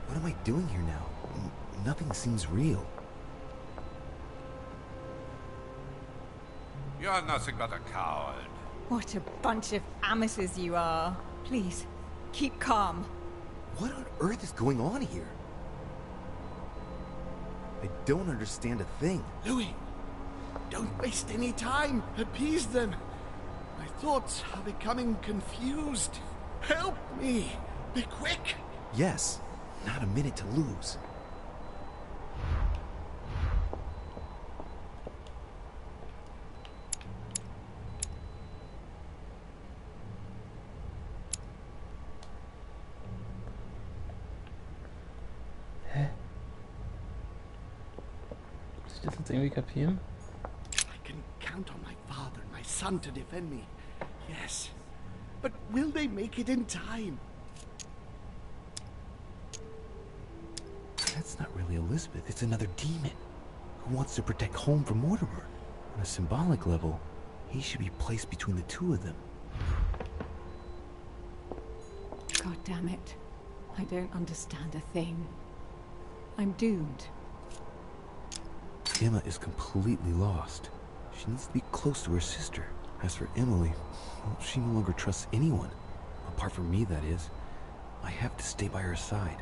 What am I doing here now? Nothing seems real. You're nothing but a coward. What a bunch of amateurs you are. Please, keep calm. What on earth is going on here? I don't understand a thing. Louis, don't waste any time. Appease them. My thoughts are becoming confused. Help me. Be quick. Yes, not a minute to lose. Muss ich das jetzt irgendwie kapieren? I can count on my father and my son to defend me. Yes. But will they make it in time? That's not really Elizabeth. It's another demon who wants to protect home from Mortimer. On a symbolic level, he should be placed between the two of them. God damn it. I don't understand a thing. I'm doomed. Emma is completely lost. She needs to be close to her sister. As for Emily, well, she no longer trusts anyone. Apart from me, that is. I have to stay by her side.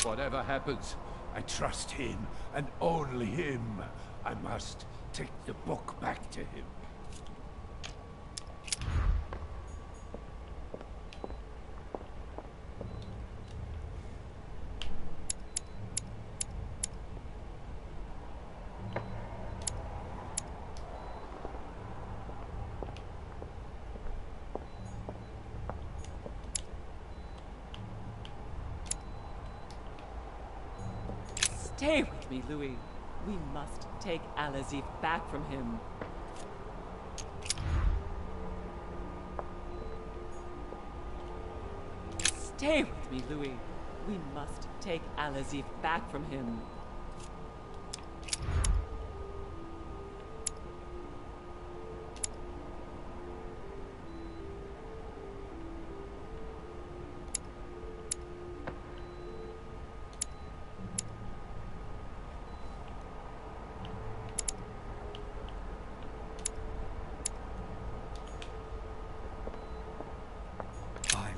Whatever happens, I trust him, and only him. I must take the book back to him. Stay with me, Louis. We must take Al-Azif back from him. Stay with me, Louis. We must take Al-Azif back from him.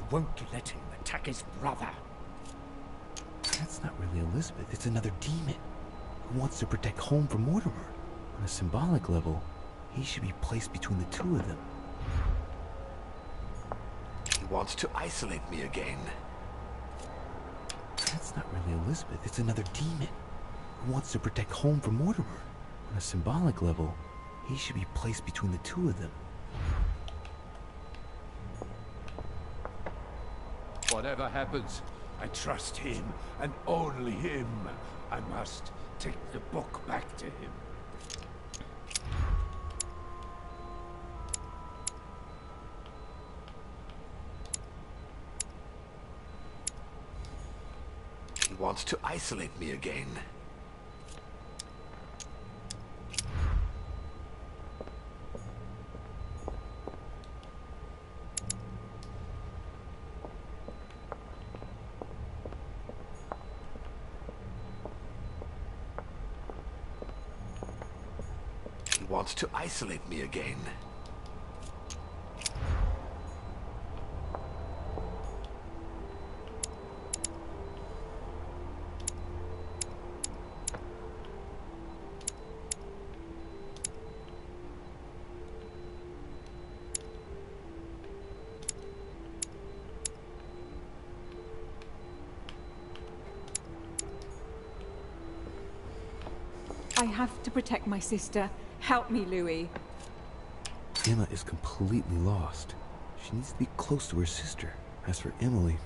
Won't let him attack his brother. That's not really Elizabeth. It's another demon who wants to protect home from Mortimer. On a symbolic level, he should be placed between the two of them. He wants to isolate me again. That's not really Elizabeth. It's another demon who wants to protect home from Mortimer. On a symbolic level, he should be placed between the two of them. Whatever happens, I trust him, and only him. I must take the book back to him. Wants to isolate me again. Wants to isolate me again. I have to protect my sister. Help me, Louis. Emma is completely lost. She needs to be close to her sister. As for Emily,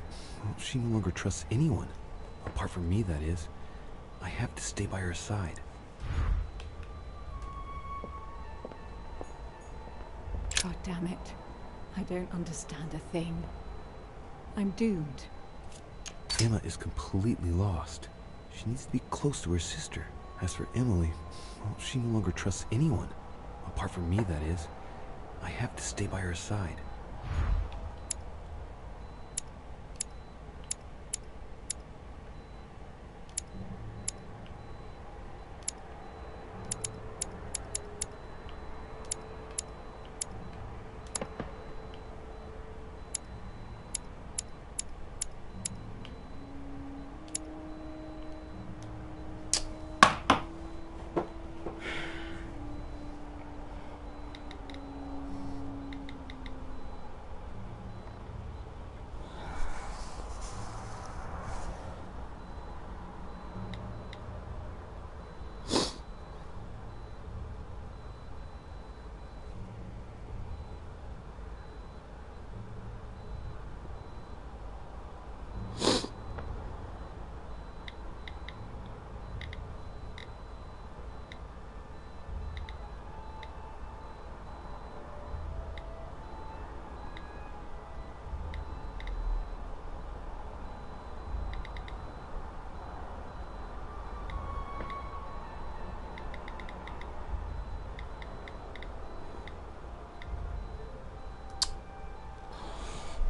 well, she no longer trusts anyone. Apart from me, that is. I have to stay by her side. God damn it. I don't understand a thing. I'm doomed. Emma is completely lost. She needs to be close to her sister. As for Emily, well, she no longer trusts anyone. Apart from me, that is. I have to stay by her side.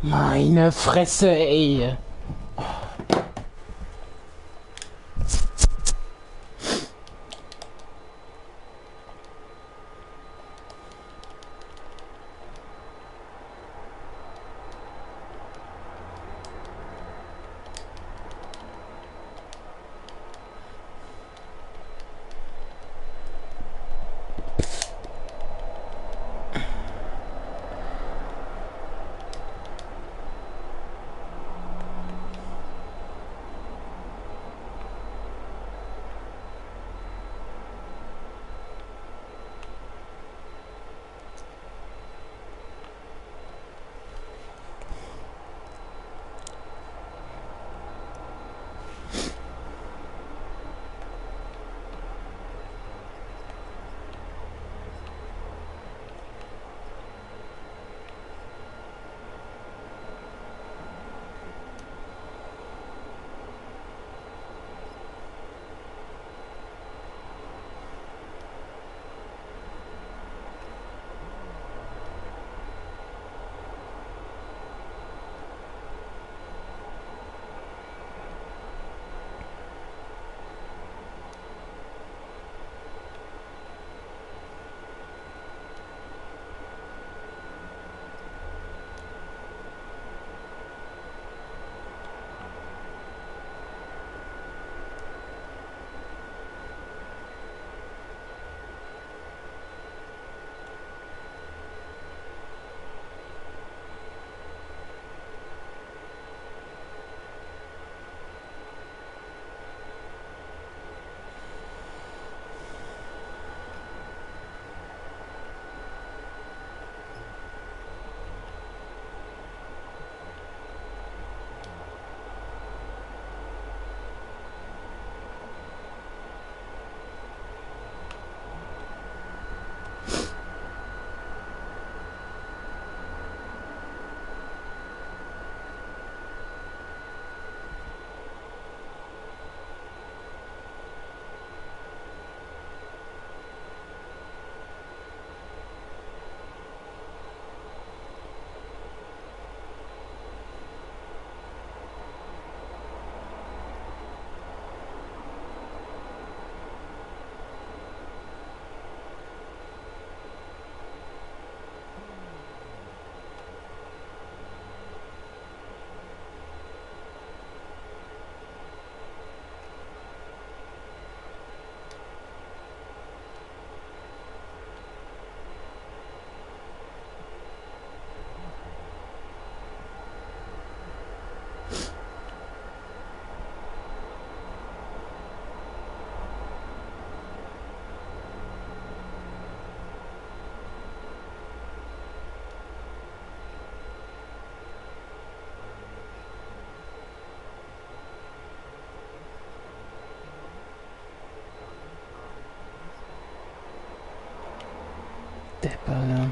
Meine Fresse, ey. Depp, Alter.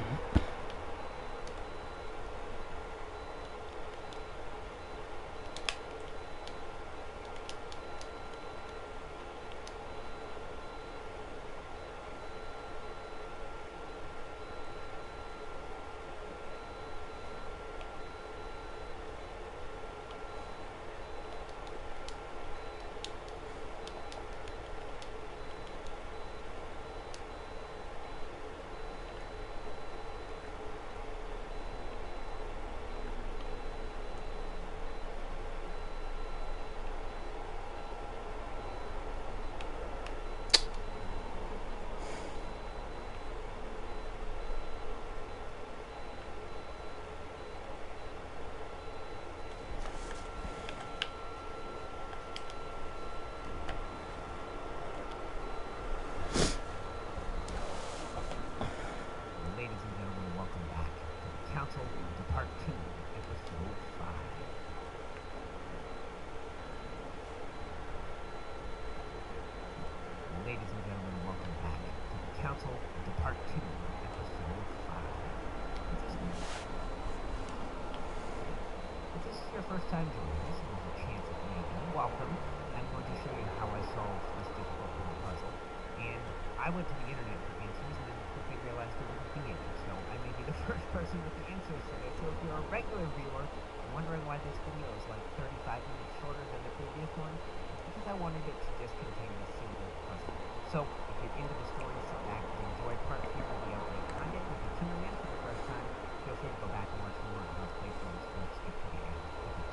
First time joining us, and there's a chance at me. Welcome. I'm going to show you how I solved this difficult little puzzle. And I went to the internet for answers and then quickly realized there wouldn't be any. So I may be the first person with the answers today. So if you're a regular viewer wondering why this video is like 35 minutes shorter than the previous one, it's because I wanted it to just contain a single puzzle. So if you're into the story, sit back and enjoy part 2 of the update content. If you're tuning in for the first time, feel free to go back and watch more of those playthroughs and skip to the end.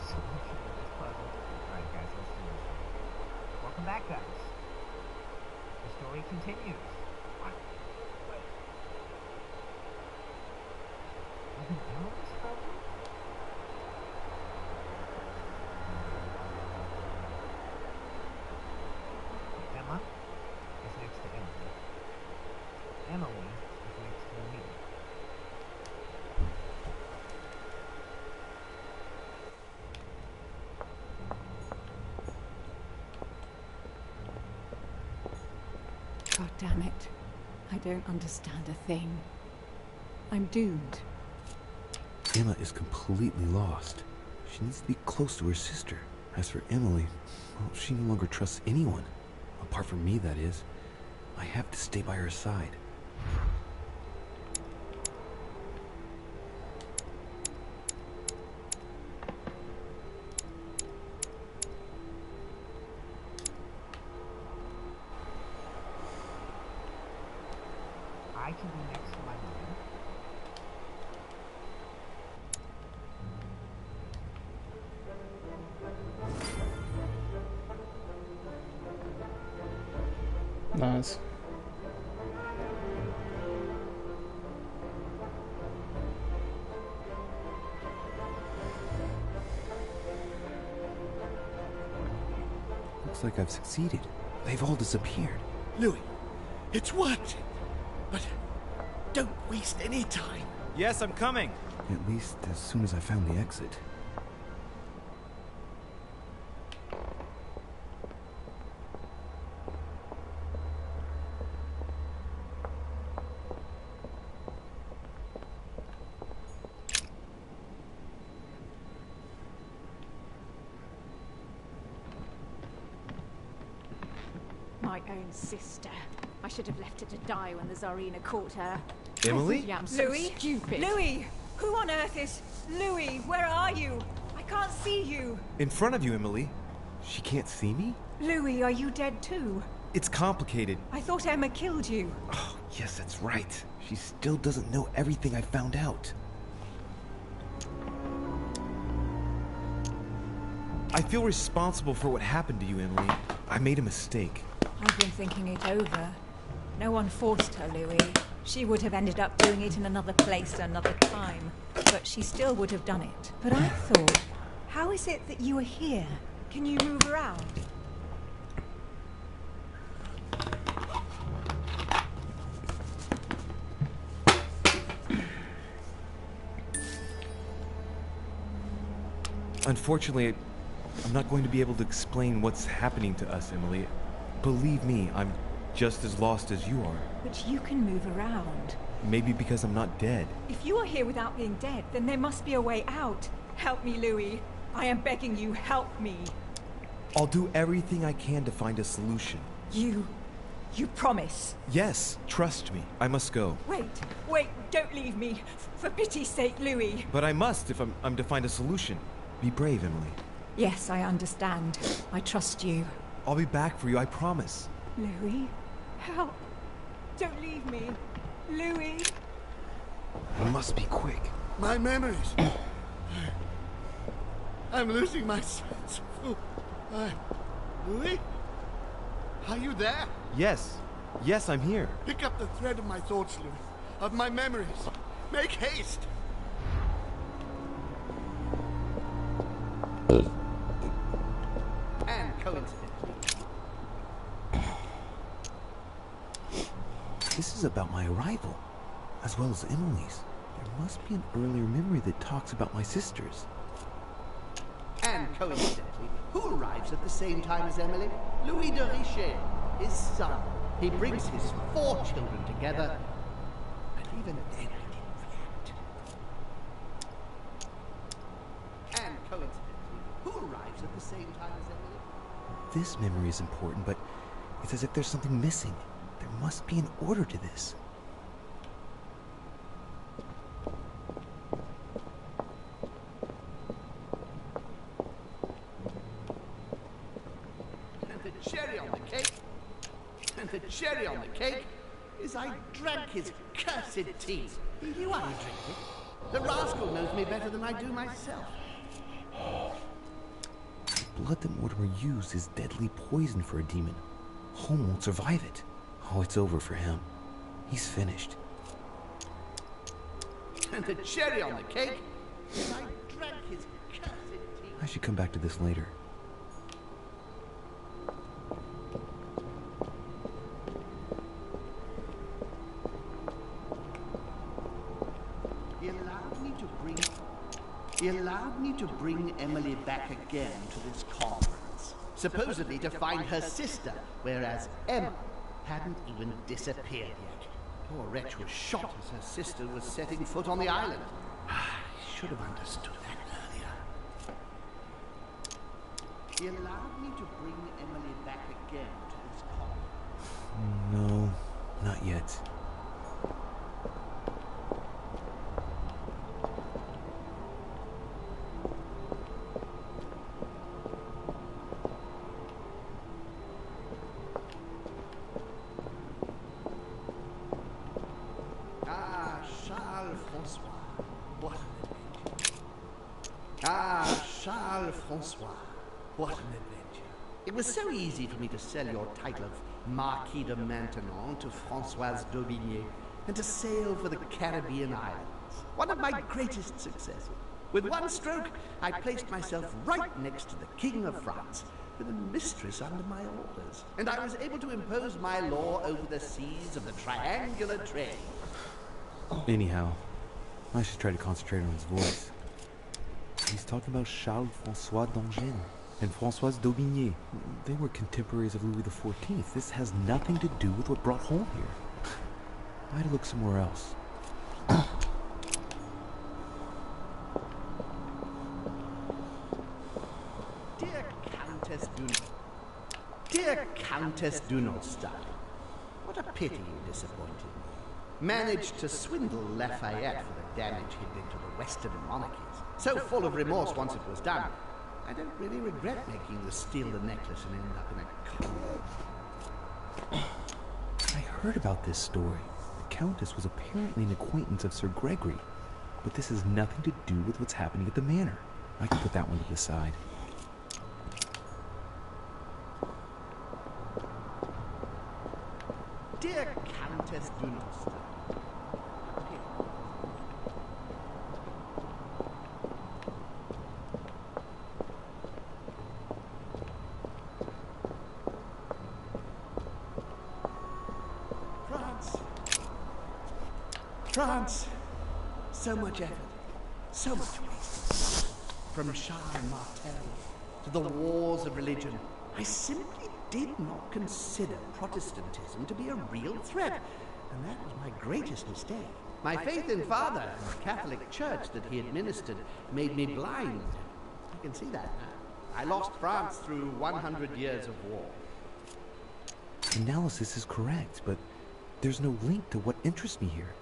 Solution of this puzzle. Alright guys, let's do this. Welcome back guys. The story continues. Nothing else probably? Emma is next to Emily. Emily is next to me. God damn it. I don't understand a thing. I'm doomed. Emma is completely lost. She needs to be close to her sister. As for Emily, well, she no longer trusts anyone. Apart from me, that is. I have to stay by her side. I can be next to my mother. Nice. Looks like I've succeeded. They've all disappeared. Louis, it's worked. But don't waste any time. Yes, I'm coming. At least as soon as I found the exit. My own sister. I should have left her to die when the Tsarina caught her. Emily? Yeah, I'm so Louis? stupid. Louis! Who on earth is... Louis, where are you? I can't see you. In front of you, Emily. She can't see me? Louis, are you dead too? It's complicated. I thought Emma killed you. Oh, yes, that's right. She still doesn't know everything I found out. I feel responsible for what happened to you, Emily. I made a mistake. I've been thinking it over. No one forced her, Louis. She would have ended up doing it in another place, another time. But she still would have done it. But I thought, how is it that you are here? Can you move around? Unfortunately, I'm not going to be able to explain what's happening to us, Emily. Believe me, I'm just as lost as you are. But you can move around. Maybe because I'm not dead. If you are here without being dead, then there must be a way out. Help me, Louis. I am begging you, help me. I'll do everything I can to find a solution. You promise? Yes, trust me. I must go. Wait, don't leave me. For pity's sake, Louis. But I must if I'm to find a solution. Be brave, Emily. Yes, I understand. I trust you. I'll be back for you, I promise. Louis, help. Don't leave me. Louis. I must be quick. My memories. I'm losing my sense. Louis? Are you there? Yes, I'm here. Pick up the thread of my thoughts, Louis. Of my memories. Make haste. And coincidentally. This is about my arrival, as well as Emily's. There must be an earlier memory that talks about my sisters. And coincidentally, who arrives at the same time as Emily? Louis de Richet, his son. He brings his 4 children together, and even then he didn't react. And coincidentally, who arrives at the same time as Emily? This memory is important, but it's as if there's something missing. There must be an order to this. Cherry on the cake is I drank his cursed tea. He knew I would drink it. The rascal knows me better than I do myself. The blood that Mortimer used is deadly poison for a demon. Home won't survive it. Oh, it's over for him. He's finished. And the cherry on the cake is I drank his cursed tea. I should come back to this later. He allowed me to bring Emily back again to this conference, supposedly to find her sister, whereas Emma hadn't even disappeared yet. Poor wretch was shot as her sister was setting foot on the island. I should have understood that earlier. He allowed me to bring Emily back again to this conference. No, not yet. Francois, what an adventure. It was so easy for me to sell your title of Marquis de Maintenon to Françoise d'Aubigné and to sail for the Caribbean islands. One of my greatest successes. With one stroke, I placed myself right next to the King of France, with a mistress under my orders. And I was able to impose my law over the seas of the triangular trade. Anyhow, I should try to concentrate on his voice. He's talking about Charles-François d'Anjou and Françoise d'Aubigné. They were contemporaries of Louis XIV. This has nothing to do with what brought home here. I had to look somewhere else. Dear Countess Dunostal, what a pity you disappointed me. Managed to swindle Lafayette for the damage he'd done to the Western monarchies. So full of remorse once it was done, I don't really regret making you steal the necklace and end up in a coma. I heard about this story. The Countess was apparently an acquaintance of Sir Gregory, but this has nothing to do with what's happening at the manor. I can put that one to the side. Dear Countess Dunostal, France, so much effort, so much waste. From Charles Martel to the wars of religion, I simply did not consider Protestantism to be a real threat, and that was my greatest mistake. My faith in Father and the Catholic Church that he administered made me blind. You can see that now. I lost France through 100 years of war. Analysis is correct, but there's no link to what interests me here.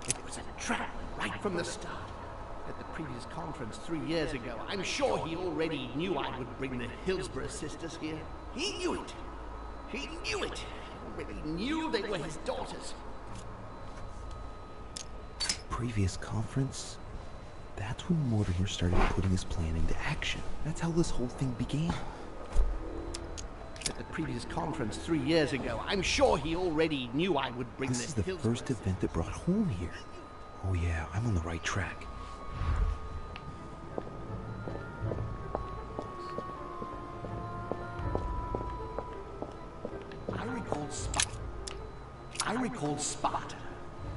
It was a trap right from the start. At the previous conference 3 years ago, I'm sure he already knew I would bring the Hillsborough sisters here. He knew it. He knew it. He already knew they were his daughters. Previous conference? That's when Mortimer started putting his plan into action. That's how this whole thing began. At the previous conference 3 years ago, I'm sure he already knew I would bring This is the Hillsborough first event that brought home here. Oh yeah, I'm on the right track. I recall Sparta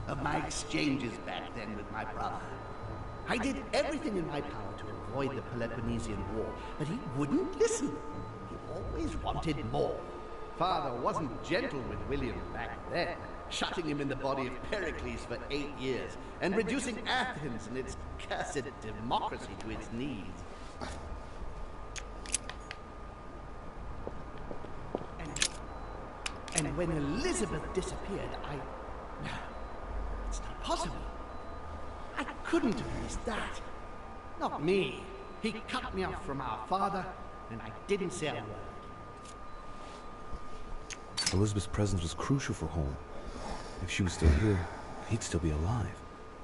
of my exchanges back then with my brother. I did everything in my power to avoid the Peloponnesian War, but he wouldn't listen. He always wanted more. Father wasn't gentle with William back then, shutting him in the body of Pericles for 8 years, and reducing Athens and its cursed democracy to its knees. And when Elizabeth disappeared, No, it's not possible. I couldn't have missed that. Not me. He cut me off from our father, and I didn't say a word. Elizabeth's presence was crucial for home. If she was still here, he'd still be alive.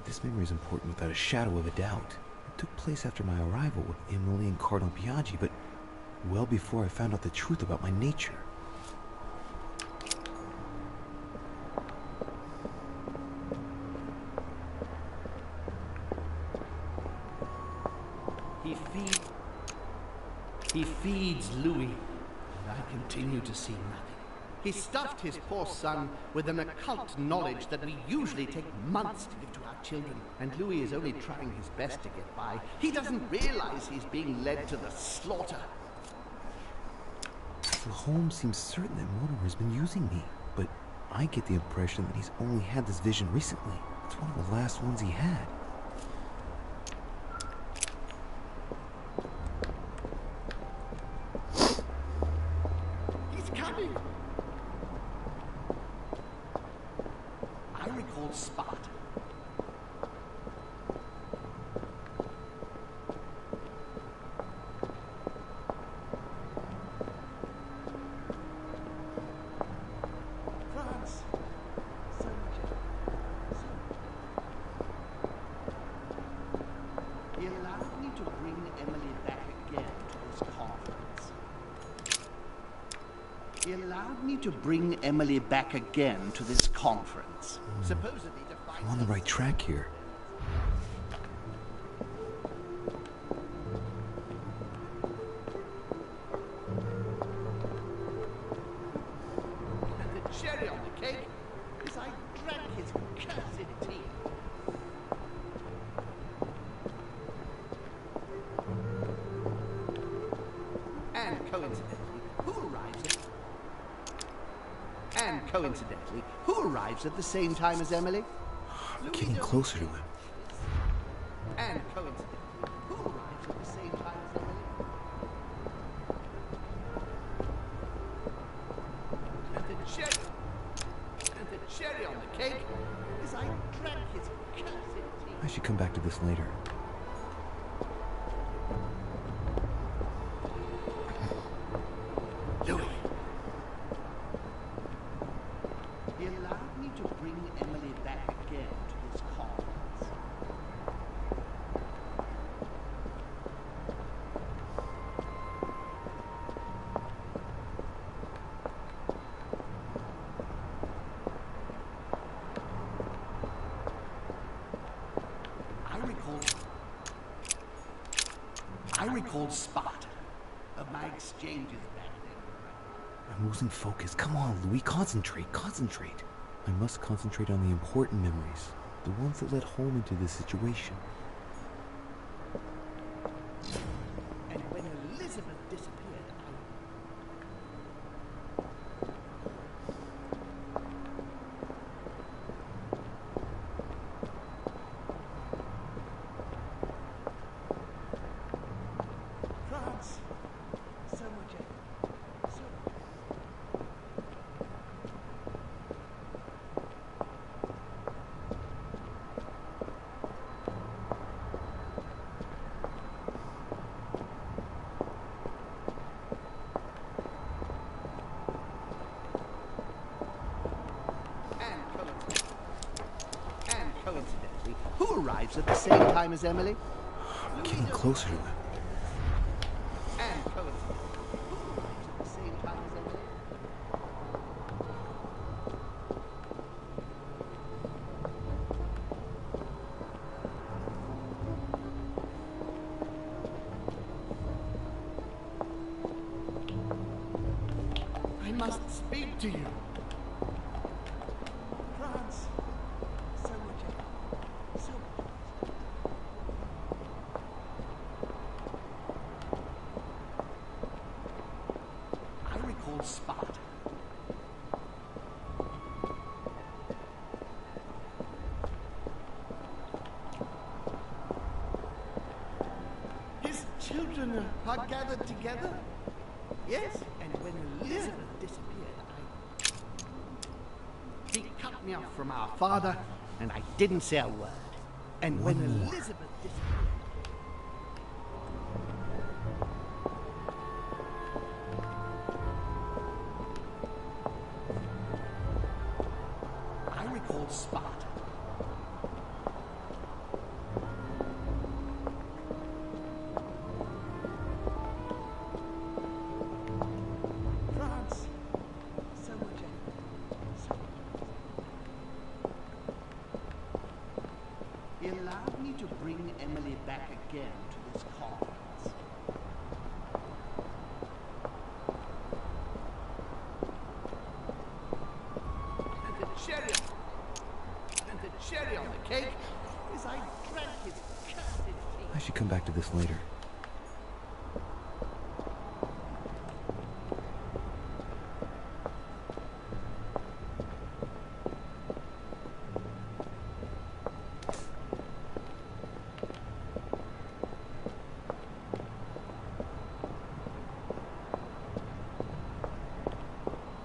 This memory is important without a shadow of a doubt. It took place after my arrival with Emily and Cardinal Biaggi, but well before I found out the truth about my nature. He feeds Louis, and I continue to see nothing. He stuffed his poor son with an occult knowledge that we usually take months to give to our children, and Louis is only trying his best to get by. He doesn't realize he's being led to the slaughter. The home seems certain that Mortimer has been using me, but I get the impression that he's only had this vision recently. It's one of the last ones he had. Sparta. France. So much. He allowed me to bring Emily back again to this conference. He allowed me to bring Emily back again to this conference. Supposedly to find... I'm on the right track here. And the cherry on the cake is I drank his cursed tea. And coincidentally, who arrives at the same time as Emily? I'm getting closer to him. And coincidentally, who arrives at the same time as Emily? And the cherry on the cake is I drank his cursed tea. I should come back to this later. Louis. He allowed me to bring Emily back again to this conference. I recalled Sparta of my exchanges back then. I'm losing focus. Come on, Louis. Concentrate. I must concentrate on the important memories. The ones that let home into this situation. And when Elizabeth disappeared, France, so much so and coincidentally, who arrives at the same time as Emily? I'm getting closer to them. And coincidentally, who arrives at the same time as Emily? I must speak to you. France, so much, so much. I recall Sparta. His children are gathered together. Yes, and when Elizabeth disappeared, he cut me off from our father, and I didn't say a word. And when Elizabeth disappeared, I recall Sparta. France, so much, so He allowed me to bring Emily back again to this cause. And the cherry on the cake is I drank his cursed tea. I should come back to this later.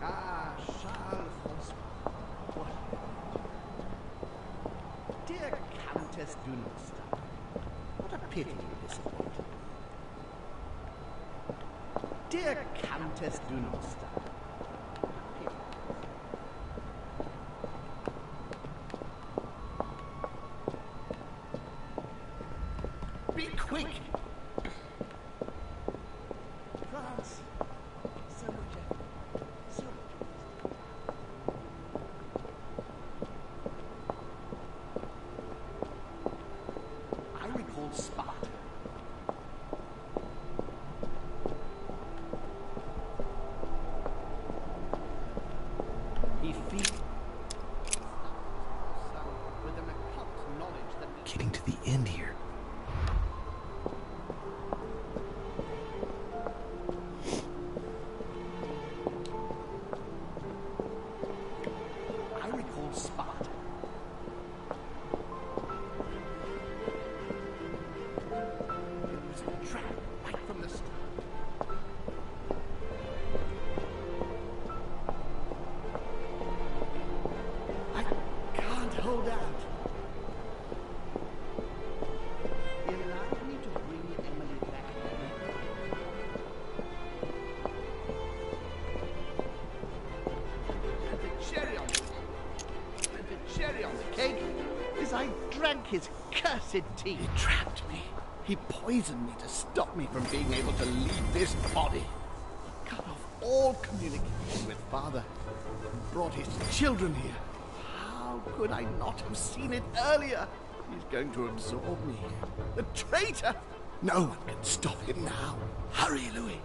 Ah, Charles Francois. What? Dear Countess Dunster, what a pity you disappoint. Dear Countess Dunster. Be quick! France, so much effort, so much. I recall Sparta. He feeds with an occult knowledge that Getting to the end here. I recall Sparta. It was a trap right from the start. I can't hold out. He allowed me to bring Emily back. And the cherry on the cake is I drank his cursed tea. He trapped me. He poisoned me to stop me from being able to leave this body. He cut off all communication with father and brought his children here. How could I not have seen it earlier? He's going to absorb me. The traitor! No one can stop him now. Hurry, Louis.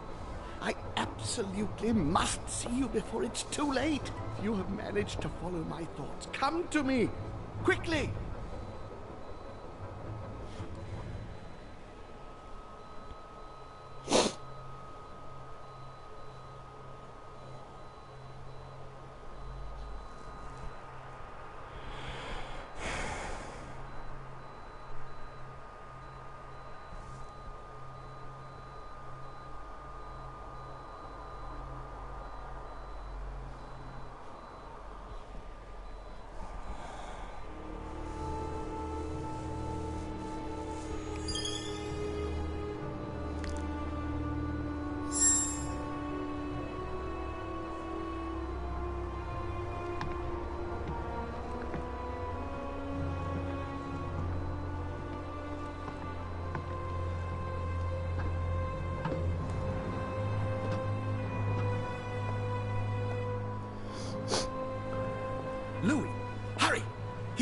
I absolutely must see you before it's too late. If you have managed to follow my thoughts, come to me. Quickly.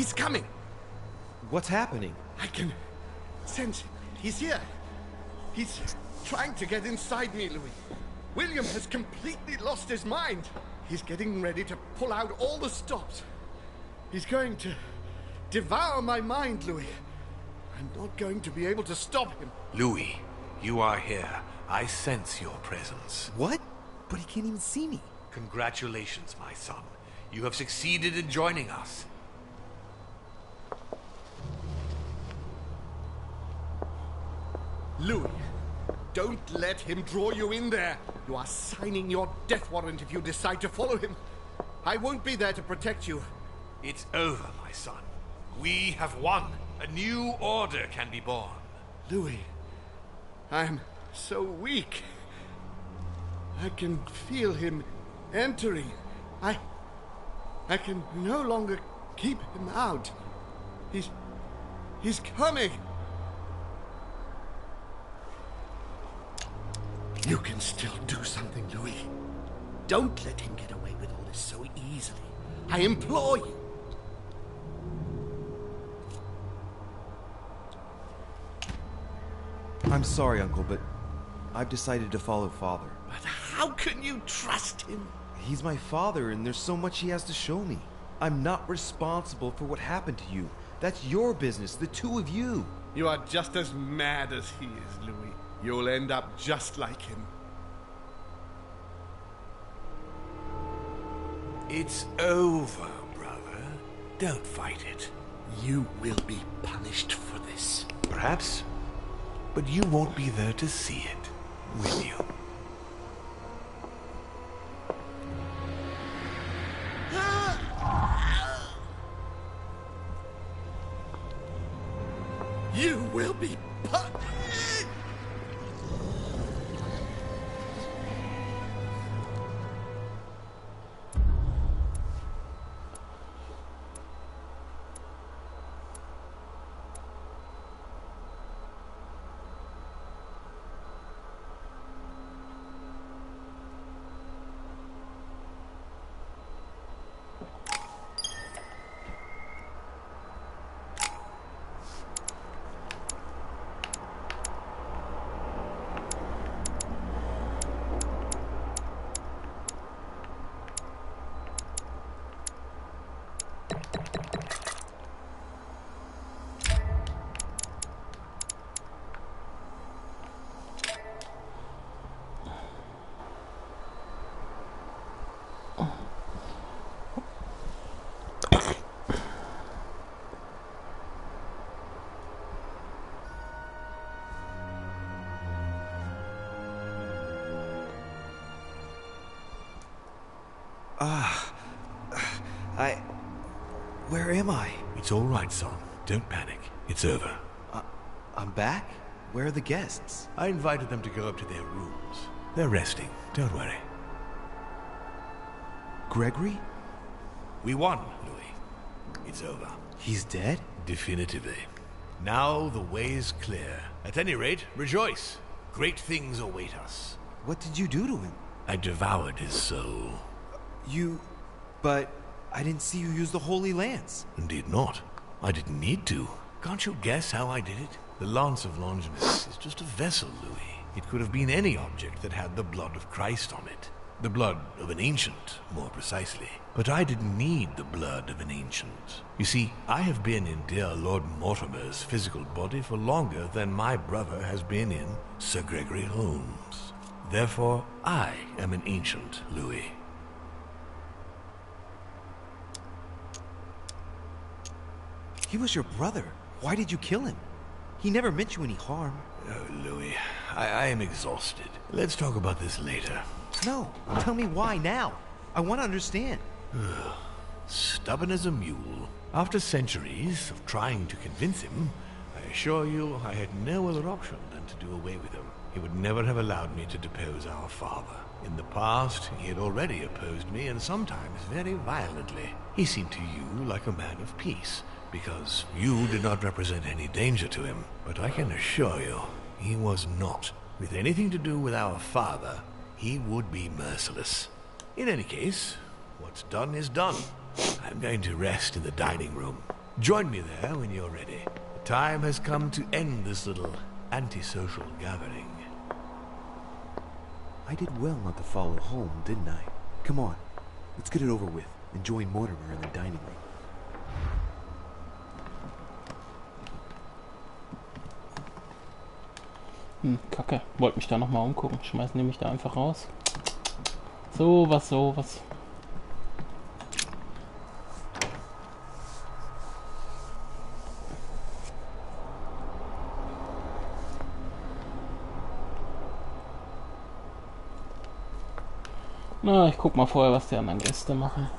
He's coming. What's happening? I can sense him. He's here. He's trying to get inside me, Louis. William has completely lost his mind. He's getting ready to pull out all the stops. He's going to devour my mind, Louis. I'm not going to be able to stop him. Louis, you are here. I sense your presence. What? But he can't even see me. Congratulations, my son. You have succeeded in joining us. Louis, don't let him draw you in there. You are signing your death warrant if you decide to follow him. I won't be there to protect you. It's over, my son. We have won. A new order can be born. Louis, I'm so weak. I can feel him entering. I can no longer keep him out. He's coming. You can still do something, Louis. Don't let him get away with all this so easily. I implore you. I'm sorry, Uncle, but I've decided to follow Father. But how can you trust him? He's my father, and there's so much he has to show me. I'm not responsible for what happened to you. That's your business, the two of you. You are just as mad as he is, Louis. You'll end up just like him. It's over, brother. Don't fight it. You will be punished for this. Perhaps, but you won't be there to see it, will you? You will be punished! Where am I? It's all right, son. Don't panic. It's over. I'm back? Where are the guests? I invited them to go up to their rooms. They're resting. Don't worry. Gregory? We won, Louis. It's over. He's dead? Definitively. Now the way is clear. At any rate, rejoice. Great things await us. What did you do to him? I devoured his soul. But I didn't see you use the Holy Lance. Indeed not. I didn't need to. Can't you guess how I did it? The Lance of Longinus is just a vessel, Louis. It could have been any object that had the blood of Christ on it. The blood of an ancient, more precisely. But I didn't need the blood of an ancient. You see, I have been in dear Lord Mortimer's physical body for longer than my brother has been in Sir Gregory Holmes. Therefore, I am an ancient, Louis. He was your brother. Why did you kill him? He never meant you any harm. Oh, Louis, I am exhausted. Let's talk about this later. No, tell me why now. I want to understand. Stubborn as a mule. After centuries of trying to convince him, I assure you I had no other option than to do away with him. He would never have allowed me to depose our father. In the past, he had already opposed me, and sometimes very violently. He seemed to you like a man of peace, because you did not represent any danger to him. But I can assure you, he was not. With anything to do with our father, he would be merciless. In any case, what's done is done. I'm going to rest in the dining room. Join me there when you're ready. The time has come to end this little antisocial gathering. I did well not to follow home, didn't I? Come on, let's get it over with and join Mortimer in the dining room. Kacke. Wollte mich da nochmal umgucken. Schmeißen die mich da einfach raus. Sowas. Na, ich guck mal vorher, was die anderen Gäste machen.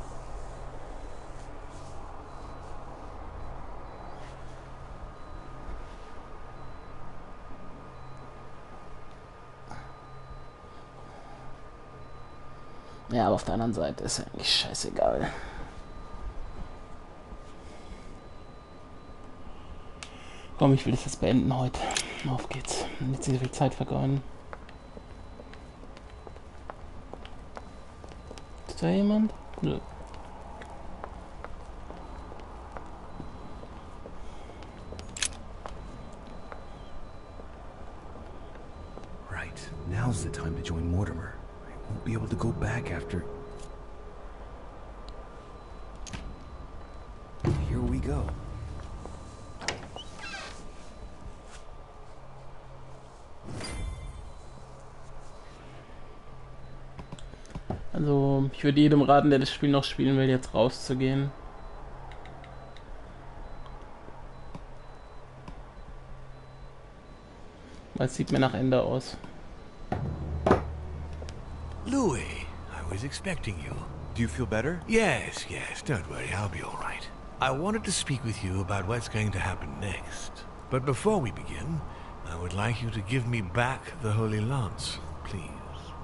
Ja, aber auf der anderen Seite ist ja eigentlich scheißegal. Komm, ich will das jetzt beenden heute. Auf geht's. Nicht so viel Zeit vergeuden. Ist da jemand? Nö. Right. Now's the time to join Mortimer. Won't be able to go back after. Here we go. Also, ich würde jedem raten, der das Spiel noch spielen will, jetzt rauszugehen. Weil es sieht mir nach Ende aus. Louis, I was expecting you. Do you feel better? Yes, don't worry, I'll be all right. I wanted to speak with you about what's going to happen next. But before we begin, I would like you to give me back the Holy Lance, please.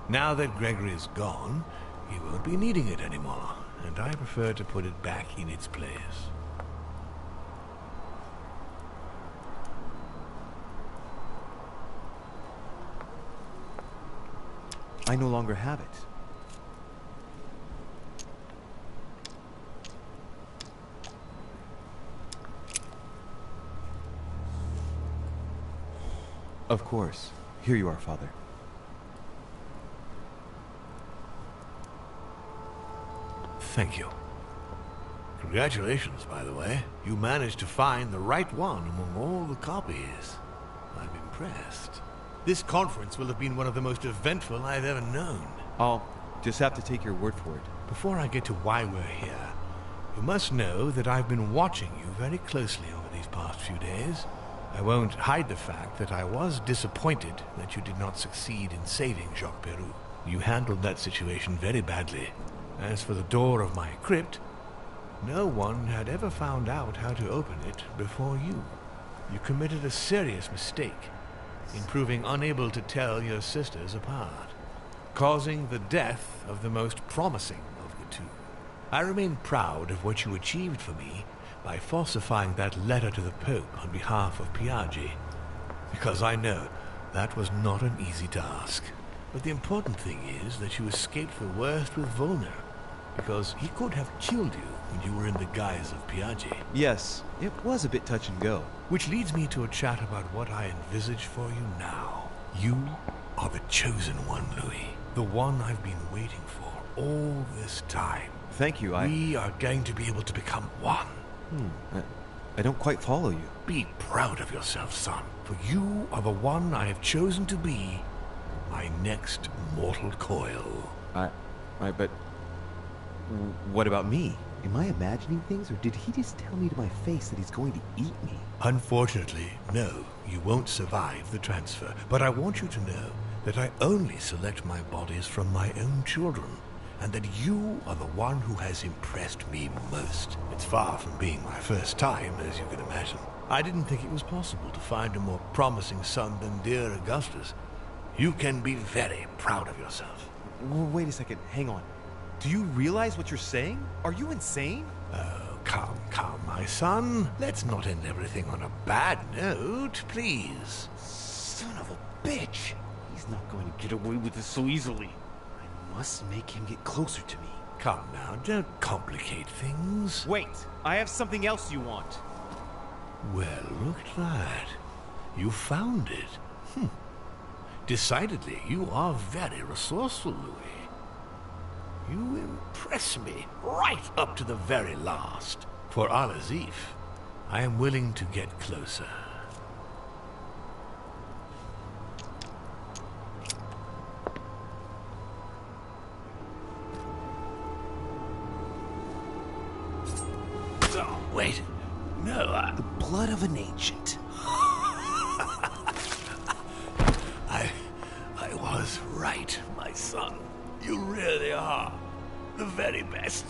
Now that Gregory is gone, he won't be needing it anymore, and I prefer to put it back in its place. I no longer have it. Of course. Here you are, Father. Thank you. Congratulations, by the way. You managed to find the right one among all the copies. I'm impressed. This conference will have been one of the most eventful I've ever known. I'll just have to take your word for it. Before I get to why we're here, you must know that I've been watching you very closely over these past few days. I won't hide the fact that I was disappointed that you did not succeed in saving Jacques Peroux. You handled that situation very badly. As for the door of my crypt, no one had ever found out how to open it before you. You committed a serious mistake in proving unable to tell your sisters apart, causing the death of the most promising of the two. I remain proud of what you achieved for me by falsifying that letter to the Pope on behalf of Piaggi, because I know that was not an easy task. But the important thing is that you escaped the worst with Volner, because he could have killed you when you were in the guise of Piaggi. Yes, it was a bit touch and go. Which leads me to a chat about what I envisage for you now. You are the chosen one, Louis. The one I've been waiting for all this time. Thank you, We are going to be able to become one. I don't quite follow you. Be proud of yourself, son, for you are the one I have chosen to be my next mortal coil. But what about me? Am I imagining things, or did he just tell me to my face that he's going to eat me? Unfortunately, no, you won't survive the transfer. But I want you to know that I only select my bodies from my own children, and that you are the one who has impressed me most. It's far from being my first time, as you can imagine. I didn't think it was possible to find a more promising son than dear Augustus. You can be very proud of yourself. Wait a second, hang on. Do you realize what you're saying? Are you insane? Oh, come, my son. Let's not end everything on a bad note, please. Son of a bitch! He's not going to get away with this so easily. I must make him get closer to me. Come now, don't complicate things. Wait, I have something else you want. Well, look at that. You found it. Decidedly, you are very resourceful, Louis. You impress me right up to the very last. For Al-Azif, I am willing to get closer. Oh, wait. No, The blood of an ancient. I was right, my son. You really are the very best.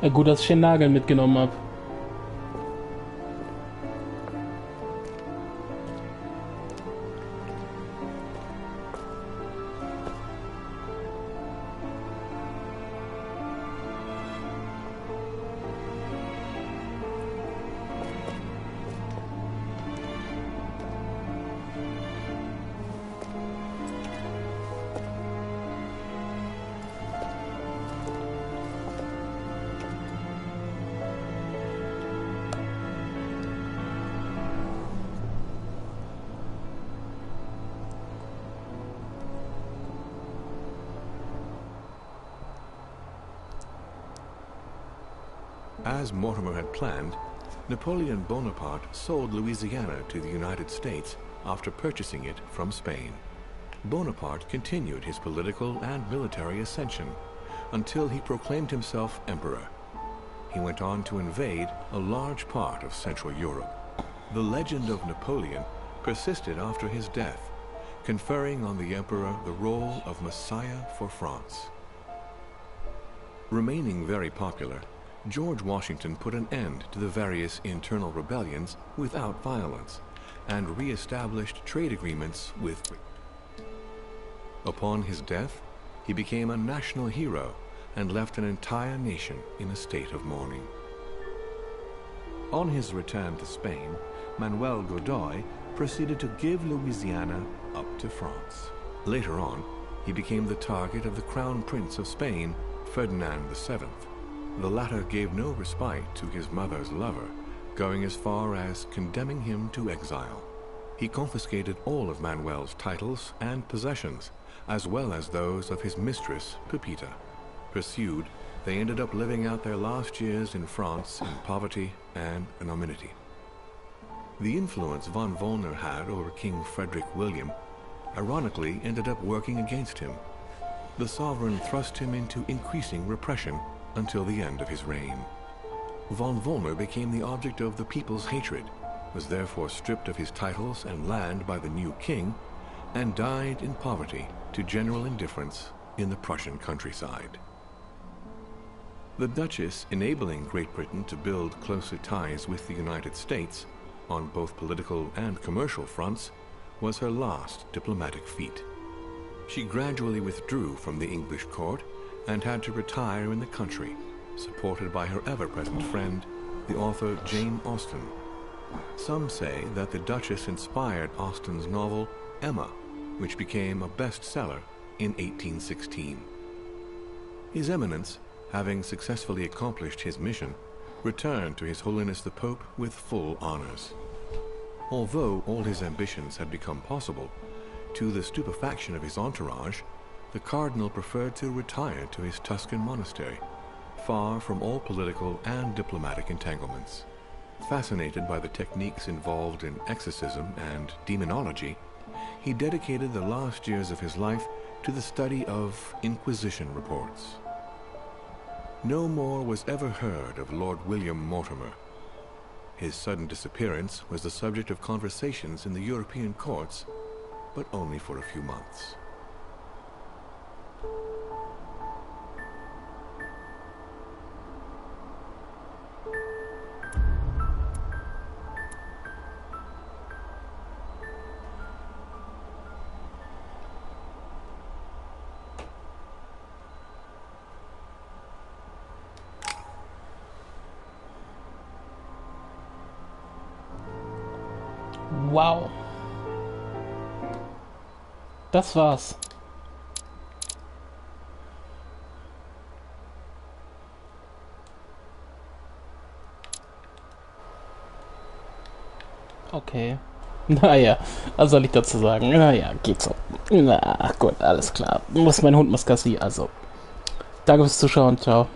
Ja, gut, dass ich den Nagel mitgenommen habe. As Mortimer had planned, Napoleon Bonaparte sold Louisiana to the United States after purchasing it from Spain. Bonaparte continued his political and military ascension until he proclaimed himself emperor. He went on to invade a large part of Central Europe. The legend of Napoleon persisted after his death, conferring on the emperor the role of Messiah for France. Remaining very popular, George Washington put an end to the various internal rebellions without violence and re-established trade agreements with Britain. Upon his death, he became a national hero and left an entire nation in a state of mourning. On his return to Spain, Manuel Godoy proceeded to give Louisiana up to France. Later on, he became the target of the Crown Prince of Spain, Ferdinand VII. The latter gave no respite to his mother's lover, going as far as condemning him to exile. He confiscated all of Manuel's titles and possessions, as well as those of his mistress, Pepita. Pursued, they ended up living out their last years in France in poverty and anonymity. The influence von Wollner had over King Frederick William, ironically, ended up working against him. The sovereign thrust him into increasing repression until the end of his reign. Von Wollner became the object of the people's hatred, was therefore stripped of his titles and land by the new king, and died in poverty to general indifference in the Prussian countryside. The Duchess, enabling Great Britain to build closer ties with the United States, on both political and commercial fronts, was her last diplomatic feat. She gradually withdrew from the English court and had to retire in the country, supported by her ever-present friend, the author Jane Austen. Some say that the Duchess inspired Austen's novel Emma, which became a bestseller in 1816. His Eminence, having successfully accomplished his mission, returned to His Holiness the Pope with full honors. Although all his ambitions had become possible, to the stupefaction of his entourage, the Cardinal preferred to retire to his Tuscan monastery, far from all political and diplomatic entanglements. Fascinated by the techniques involved in exorcism and demonology, he dedicated the last years of his life to the study of Inquisition reports. No more was ever heard of Lord William Mortimer. His sudden disappearance was the subject of conversations in the European courts, but only for a few months. Wow. Das war's. Okay. Naja, was soll ich dazu sagen? Naja, geht so. Na gut, alles klar. Mein Hund muss Gassi, also. Danke fürs Zuschauen, ciao.